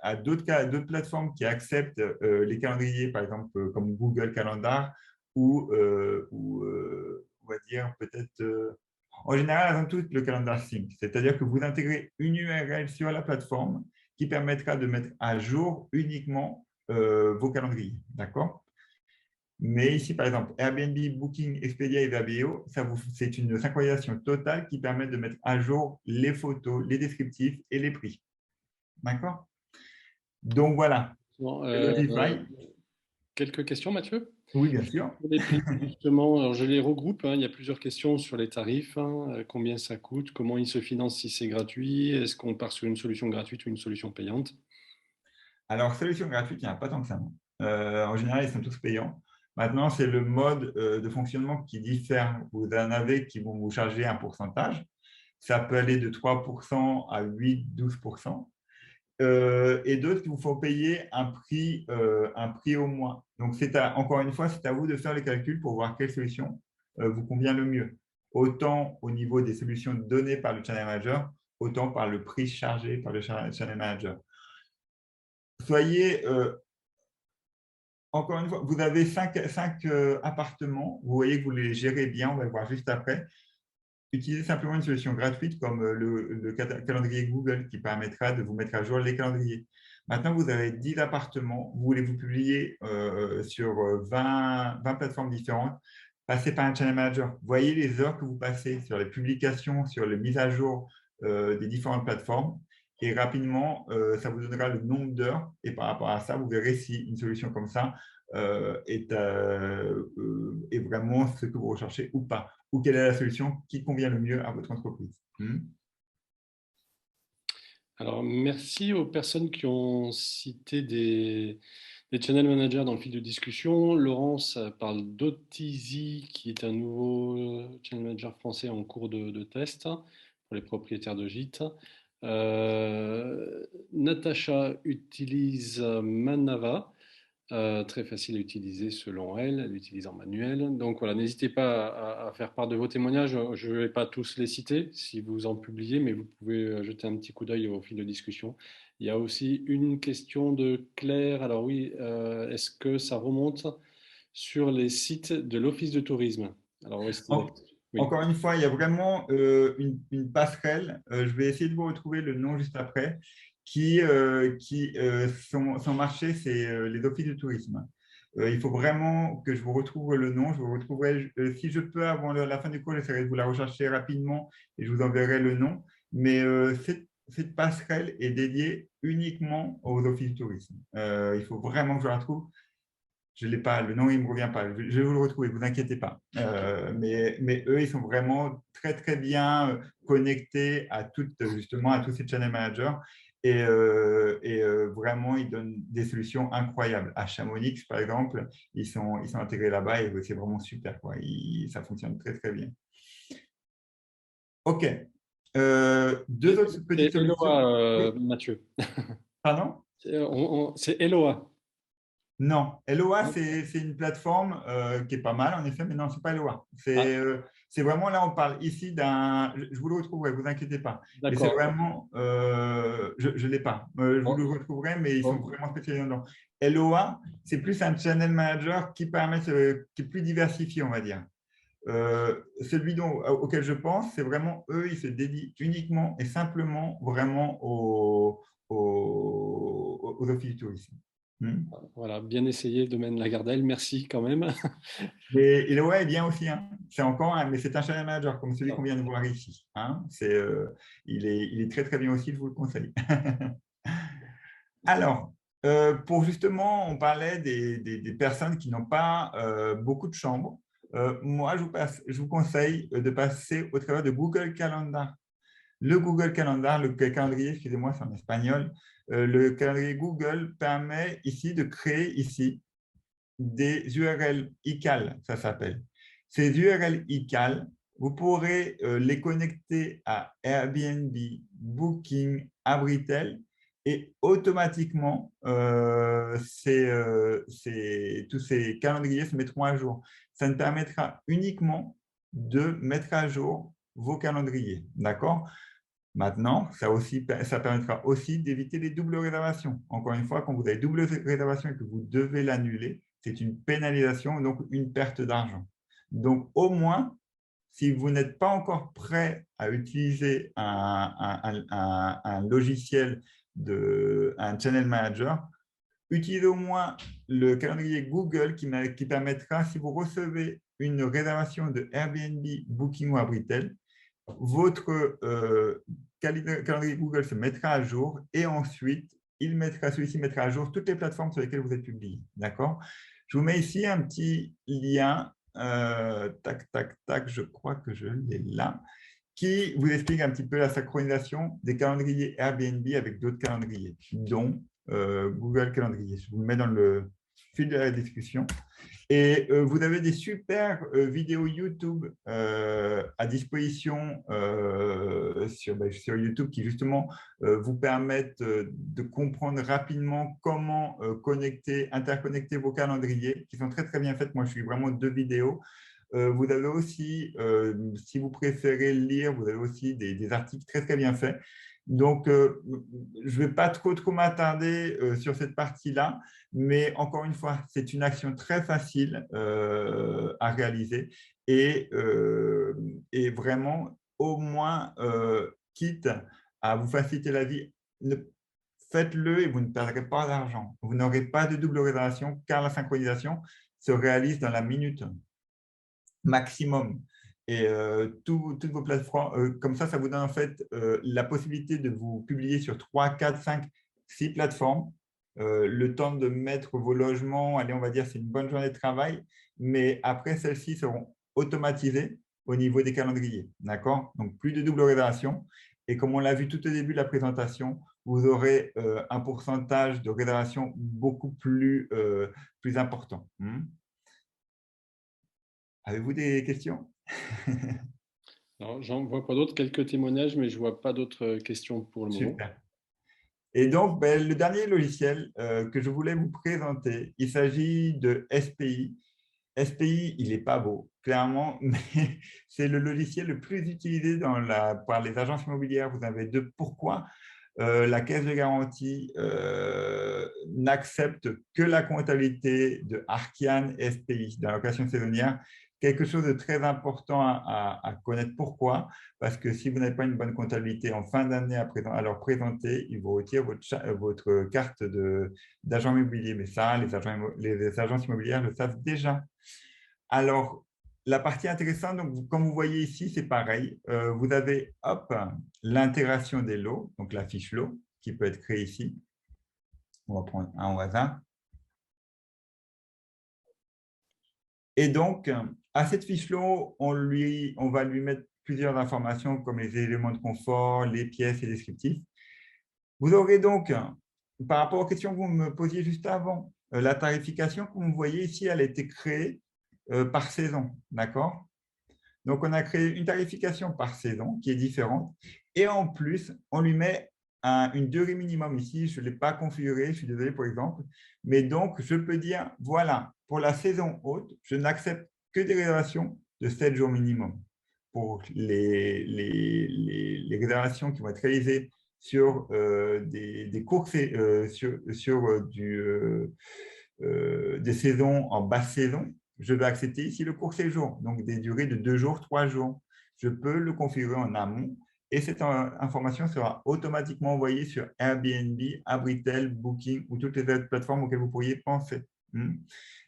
à d'autres plateformes qui acceptent les calendriers, par exemple comme Google Calendar ou on va dire peut-être… en général, elles ont toutes le Calendar Sync, c'est-à-dire que vous intégrez une URL sur la plateforme qui permettra de mettre à jour uniquement vos calendriers, d'accord? Mais ici, par exemple, Airbnb, Booking, Expedia et Vrbo, c'est une synchronisation totale qui permet de mettre à jour les photos, les descriptifs et les prix. D'accord? Donc voilà, Bon, Logify, quelques questions, Mathieu? oui, bien sûr. Pour les prix, justement, alors je les regroupe, hein, il y a plusieurs questions sur les tarifs, hein, combien ça coûte, comment ils se financent si c'est gratuit, est-ce qu'on part sur une solution gratuite ou une solution payante? Alors, solution gratuite, il n'y en a pas tant que ça. En général, ils sont tous payants. Maintenant, c'est le mode de fonctionnement qui diffère. Vous en avez qui vont vous charger un pourcentage. Ça peut aller de 3% à 8-12%. Et d'autres qui vous font payer un prix au mois. Donc, encore une fois, c'est à vous de faire les calculs pour voir quelle solution vous convient le mieux. Autant au niveau des solutions données par le Channel Manager, autant par le prix chargé par le Channel Manager. Soyez, encore une fois, vous avez cinq appartements. Vous voyez que vous les gérez bien, on va le voir juste après. Utilisez simplement une solution gratuite comme le calendrier Google qui permettra de vous mettre à jour les calendriers. Maintenant, vous avez 10 appartements, vous voulez vous publier sur 20 plateformes différentes, passez par un channel manager. Voyez les heures que vous passez sur les publications, sur les mises à jour des différentes plateformes et rapidement, ça vous donnera le nombre d'heures et par rapport à ça, vous verrez si une solution comme ça est vraiment ce que vous recherchez ou pas, ou quelle est la solution qui convient le mieux à votre entreprise. Alors, merci aux personnes qui ont cité des channel managers dans le fil de discussion. Laurence parle d'Otizy, qui est un nouveau channel manager français en cours de test pour les propriétaires de gîtes. Natacha utilise Manava, très facile à utiliser selon elle, elle l'utilise en manuel. Donc voilà, n'hésitez pas à faire part de vos témoignages. Je ne vais pas tous les citer si vous en publiez, mais vous pouvez jeter un petit coup d'œil au fil de discussion. Il y a aussi une question de Claire. Alors oui, est-ce que ça remonte sur les sites de l'Office de tourisme? Alors oui, oui. Encore une fois, il y a vraiment une passerelle. Je vais essayer de vous retrouver le nom juste après. Son marché, c'est les offices de tourisme. Il faut vraiment que je vous retrouve le nom. Je vous retrouverai, si je peux, avant la fin du cours, j'essaierai de vous la rechercher rapidement et je vous enverrai le nom. Mais cette passerelle est dédiée uniquement aux offices de tourisme. Il faut vraiment que je la retrouve. Je ne l'ai pas, le nom, il ne me revient pas. Je vais vous le retrouver, ne vous inquiétez pas. Mais eux, ils sont vraiment très, très bien connectés justement à tous ces channel managers. Et vraiment, ils donnent des solutions incroyables. À Chamonix, par exemple, ils sont intégrés là-bas et c'est vraiment super, quoi. Ça fonctionne très, très bien. OK. Deux autres petites C'est solutions. Eloa, Oui. Mathieu. Pardon? C'est Eloa. Non, Eloa, Non. c'est une plateforme qui est pas mal, en effet, mais non, ce n'est pas Eloa. Ah, C'est vraiment là, on parle ici d'un. Je vous le retrouverai, ne vous inquiétez pas. Mais c'est d'accord. vraiment. Je ne l'ai pas. Je vous le Bon, retrouverai, mais ils sont bon. vraiment spécialisés dedans. Eloa, c'est plus un channel manager qui qui est plus diversifié, on va dire. Celui auquel je pense, c'est vraiment eux, ils se dédient uniquement et simplement vraiment aux offices du tourisme. Voilà, bien essayé, Domaine Lagardelle. Merci quand même. Et Eloa est bien aussi. Hein. Mais c'est un channel manager comme celui qu'on vient de voir ici. Hein. Il est très très bien aussi, je vous le conseille. Alors, pour justement, on parlait des personnes qui n'ont pas beaucoup de chambres. Moi, je vous conseille de passer au travers de Google Calendar. Le Google Calendar, le calendrier, excusez-moi, c'est en espagnol. Le calendrier Google permet ici de créer ici des URL ICAL, ça s'appelle. Ces URL ICAL, vous pourrez les connecter à Airbnb, Booking, Abritel et automatiquement, tous ces calendriers se mettront à jour. Ça ne permettra uniquement de mettre à jour vos calendriers. D'accord? Maintenant, ça permettra aussi d'éviter les doubles réservations. Encore une fois, quand vous avez double réservation et que vous devez l'annuler, c'est une pénalisation, donc une perte d'argent. Donc, au moins, si vous n'êtes pas encore prêt à utiliser un logiciel, un channel manager, utilisez au moins le calendrier Google qui permettra, si vous recevez une réservation de Airbnb, Booking ou Abritel, votre calendrier Google se mettra à jour et ensuite, celui-ci mettra à jour toutes les plateformes sur lesquelles vous êtes publié. D'accord? Je vous mets ici un petit lien. Tac, tac, tac, je crois que je l'ai là, qui vous explique un petit peu la synchronisation des calendriers Airbnb avec d'autres calendriers, dont Google Calendrier. Je vous le mets dans le fil de la discussion. Et vous avez des super vidéos YouTube à disposition sur YouTube qui justement vous permettent de comprendre rapidement comment interconnecter vos calendriers, qui sont très très bien faites. Moi, je suis vraiment 2 vidéos. Vous avez aussi, si vous préférez lire, vous avez aussi des articles très très bien faits. Donc, je ne vais pas trop m'attarder sur cette partie-là, mais encore une fois, c'est une action très facile à réaliser et vraiment, au moins, quitte à vous faciliter la vie, faites-le et vous ne perdrez pas d'argent. Vous n'aurez pas de double réservation car la synchronisation se réalise dans la minute maximum. Et toutes vos plateformes, comme ça vous donne en fait la possibilité de vous publier sur 3, 4, 5, 6 plateformes. Le temps de mettre vos logements, allez, on va dire c'est une bonne journée de travail, mais après celles-ci seront automatisées au niveau des calendriers. D'accord? Donc plus de double réservation. Et comme on l'a vu tout au début de la présentation, vous aurez un pourcentage de réservation beaucoup plus important. Avez-vous des questions? Alors, j'en vois pas d'autres, quelques témoignages, mais je vois pas d'autres questions pour le moment. Super. Et donc, le dernier logiciel que je voulais vous présenter, il s'agit de SPI. SPI, il n'est pas beau, clairement, mais c'est le logiciel le plus utilisé par les agences immobilières. Vous avez deux. Pourquoi? La caisse de garantie n'accepte que la comptabilité de Arkian SPI, dans la location saisonnière. Quelque chose de très important à connaître. Pourquoi? Parce que si vous n'avez pas une bonne comptabilité en fin d'année à leur présenter, ils vous retirent votre carte d'agent immobilier. Mais ça, les agences immobilières le savent déjà. Alors, la partie intéressante, donc, comme vous voyez ici, c'est pareil. Vous avez l'intégration des lots, donc la fiche lot qui peut être créée ici. On va prendre un au hasard. Et donc, à cette fiche lot, on va lui mettre plusieurs informations comme les éléments de confort, les pièces et descriptifs. Vous aurez donc, par rapport aux questions que vous me posiez juste avant, la tarification, comme vous voyez ici, elle a été créée par saison. D'accord? Donc, on a créé une tarification par saison qui est différente. Et en plus, on lui met une durée minimum ici. Je ne l'ai pas configuré, je suis désolé pour exemple. Mais donc, je peux dire, voilà, pour la saison haute, je n'accepte que des réservations de 7 jours minimum. Pour les réservations qui vont être réalisées sur des courses, des saisons en basse saison, je vais accepter ici le court séjour, donc des durées de 2 jours, 3 jours. Je peux le configurer en amont et cette information sera automatiquement envoyée sur Airbnb, Abritel, Booking ou toutes les autres plateformes auxquelles vous pourriez penser.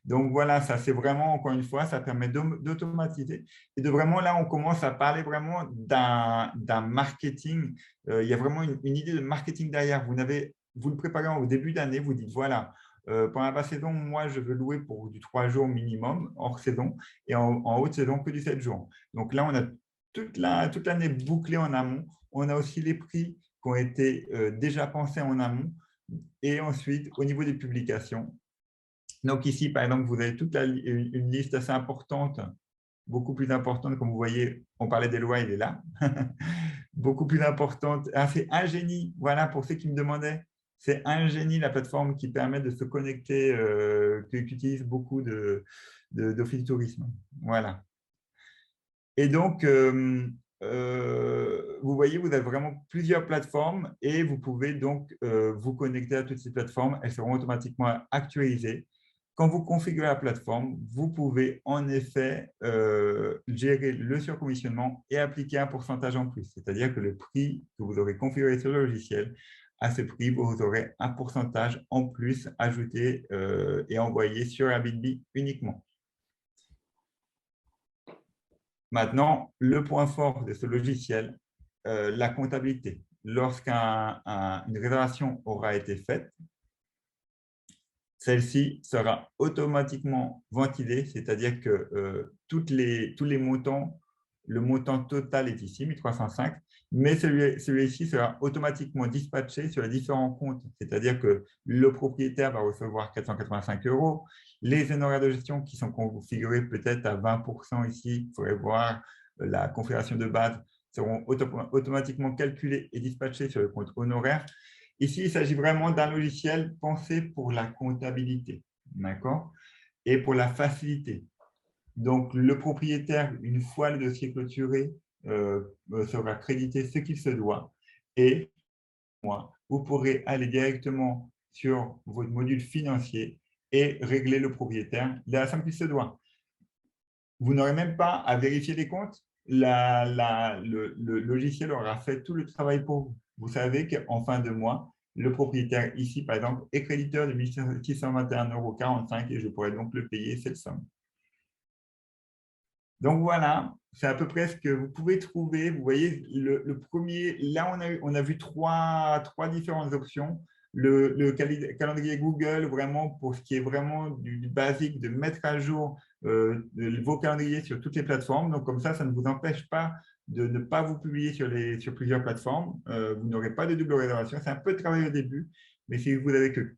Donc voilà, ça c'est vraiment, encore une fois, ça permet d'automatiser. Et de vraiment, là, on commence à parler vraiment d'un marketing. Il y a vraiment une idée de marketing derrière. Vous le préparez au début d'année, vous dites, voilà, pendant la basse saison, moi, je veux louer pour du 3 jours minimum hors saison et en haute saison que du 7 jours. Donc là, on a toute l'année bouclée en amont. On a aussi les prix qui ont été déjà pensés en amont. Et ensuite, au niveau des publications. Donc ici, par exemple, vous avez une liste assez importante, beaucoup plus importante. Comme vous voyez, on parlait des lois, il est là. Beaucoup plus importante. Ah, c'est Ingénie, voilà, pour ceux qui me demandaient. C'est Ingénie, la plateforme qui permet de se connecter, qui utilise beaucoup d'office de tourisme. Voilà. Et donc, vous voyez, vous avez vraiment plusieurs plateformes et vous pouvez donc vous connecter à toutes ces plateformes. Elles seront automatiquement actualisées. Quand vous configurez la plateforme, vous pouvez en effet gérer le surcommissionnement et appliquer un pourcentage en plus. C'est-à-dire que le prix que vous aurez configuré sur le logiciel, à ce prix, vous aurez un pourcentage en plus ajouté et envoyé sur Airbnb uniquement. Maintenant, le point fort de ce logiciel, la comptabilité. lorsqu'une réservation aura été faite, celle-ci sera automatiquement ventilée, c'est-à-dire que tous les montants, le montant total est ici, 1305, mais celui-ci sera automatiquement dispatché sur les différents comptes, c'est-à-dire que le propriétaire va recevoir 485 €, les honoraires de gestion qui sont configurés peut-être à 20% ici, il faudrait voir la configuration de base, seront automatiquement calculés et dispatchés sur le compte honoraire. Ici, il s'agit vraiment d'un logiciel pensé pour la comptabilité, d'accord, et pour la facilité. Donc, le propriétaire, une fois le dossier clôturé, sera crédité ce qu'il se doit. Et moi, vous pourrez aller directement sur votre module financier et régler le propriétaire de la somme qu'il se doit. Vous n'aurez même pas à vérifier les comptes. Le logiciel aura fait tout le travail pour vous. Vous savez qu'en fin de mois, le propriétaire ici, par exemple, est créditeur de 1 621,45 € et je pourrais donc le payer cette somme. Donc voilà, c'est à peu près ce que vous pouvez trouver. Vous voyez, le premier, là, on a vu trois différentes options. Le calendrier Google, vraiment pour ce qui est vraiment du basique, de mettre à jour vos calendriers sur toutes les plateformes. Donc comme ça ne vous empêche pas de ne pas vous publier sur plusieurs plateformes. Vous n'aurez pas de double réservation. C'est un peu de travail au début, mais si vous avez que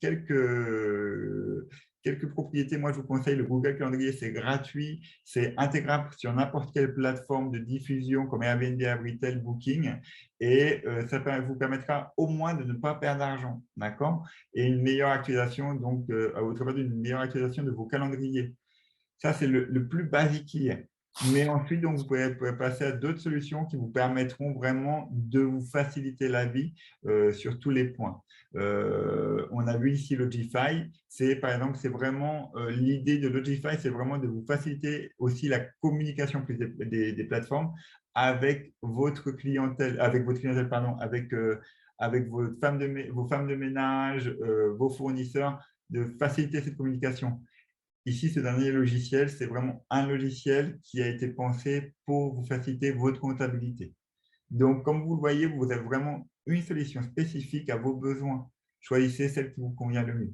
quelques propriétés, moi, je vous conseille le Google Calendrier, c'est gratuit, c'est intégrable sur n'importe quelle plateforme de diffusion comme Airbnb, Abritel, Booking, et ça vous permettra au moins de ne pas perdre d'argent, d'accord? Et une meilleure actualisation, donc au travers d'une meilleure actualisation de vos calendriers. Ça, c'est le plus basique qu'il y ait. Mais ensuite, donc, vous pouvez passer à d'autres solutions qui vous permettront vraiment de vous faciliter la vie sur tous les points. On a vu ici Logify. Par exemple, c'est vraiment l'idée de Logify, c'est vraiment de vous faciliter aussi la communication plus des plateformes avec votre clientèle, avec vos femmes de ménage, vos fournisseurs, de faciliter cette communication. Ici, ce dernier logiciel, c'est vraiment un logiciel qui a été pensé pour vous faciliter votre comptabilité. Donc, comme vous le voyez, vous avez vraiment une solution spécifique à vos besoins. Choisissez celle qui vous convient le mieux.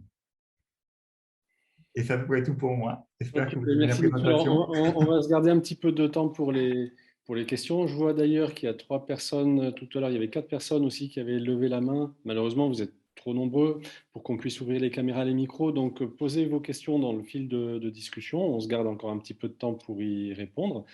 Et ça pourrait être tout pour moi. J'espère que vous avez bien Merci pris Mathieu. votre Alors, passion. on va se garder un petit peu de temps pour les questions. Je vois d'ailleurs qu'il y a 3 personnes. Tout à l'heure, il y avait 4 personnes aussi qui avaient levé la main. Malheureusement, vous êtes trop nombreux pour qu'on puisse ouvrir les caméras et les micros. Donc, posez vos questions dans le fil de discussion. On se garde encore un petit peu de temps pour y répondre.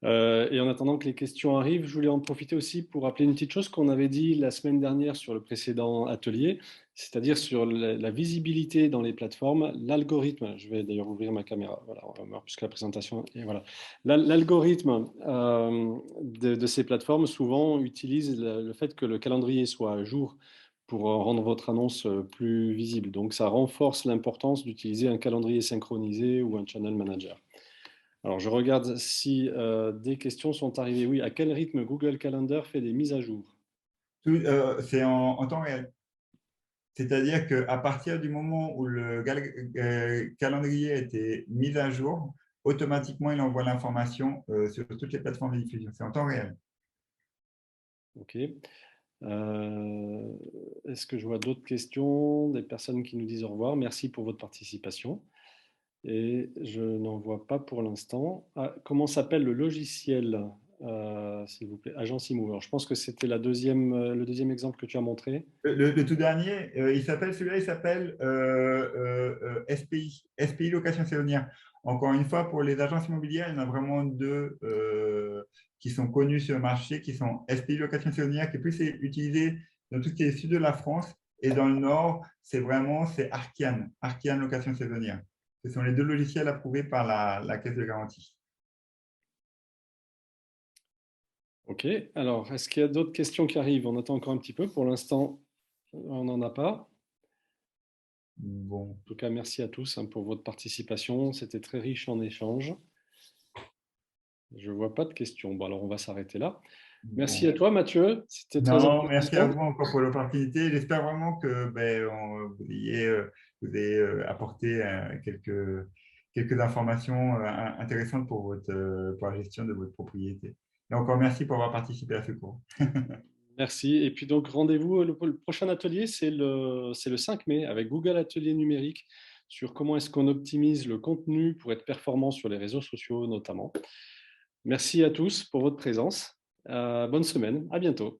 Et en attendant que les questions arrivent, je voulais en profiter aussi pour rappeler une petite chose qu'on avait dit la semaine dernière sur le précédent atelier, c'est-à-dire sur la visibilité dans les plateformes, l'algorithme. Je vais d'ailleurs ouvrir ma caméra, voilà, on va voir puisque la présentation et voilà. L'algorithme de ces plateformes souvent utilise le fait que le calendrier soit à jour pour rendre votre annonce plus visible. Donc ça renforce l'importance d'utiliser un calendrier synchronisé ou un channel manager. Alors, je regarde si des questions sont arrivées. Oui, à quel rythme Google Calendar fait des mises à jour? C'est en temps réel. C'est-à-dire qu'à partir du moment où le calendrier a été mis à jour, automatiquement, il envoie l'information sur toutes les plateformes de diffusion. C'est en temps réel. Ok. Est-ce que je vois d'autres questions? Des personnes qui nous disent au revoir. Merci pour votre participation. Et je n'en vois pas pour l'instant. Ah, comment s'appelle le logiciel, s'il vous plaît? Agence Immover. Je pense que c'était le deuxième exemple que tu as montré. Le tout dernier, celui-là, il s'appelle SPI, SPI Location Saisonnière. Encore une fois, pour les agences immobilières, il y en a vraiment deux qui sont connus sur le marché, qui sont SPI Location Saisonnière, qui est plus utilisé dans tout ce qui est sud de la France. Et dans le nord, c'est Arkian, Arkian Location Saisonnière. Ce sont les deux logiciels approuvés par la Caisse de garantie. Ok. Alors, est-ce qu'il y a d'autres questions qui arrivent? On attend encore un petit peu. Pour l'instant, on n'en a pas. Bon. En tout cas, merci à tous pour votre participation. C'était très riche en échanges. Je ne vois pas de questions. Bon, alors on va s'arrêter là. Merci à Bon. toi, Mathieu. C'était très Non, merci à intéressant. vous encore pour l'opportunité. J'espère vraiment que vous ayez apporté quelques informations intéressantes pour la gestion de votre propriété. Et encore merci pour avoir participé à ce cours. Merci. Et puis donc, rendez-vous, le prochain atelier, c'est le 5 mai avec Google Atelier numérique sur comment est-ce qu'on optimise le contenu pour être performant sur les réseaux sociaux notamment. Merci à tous pour votre présence. Bonne semaine. À bientôt.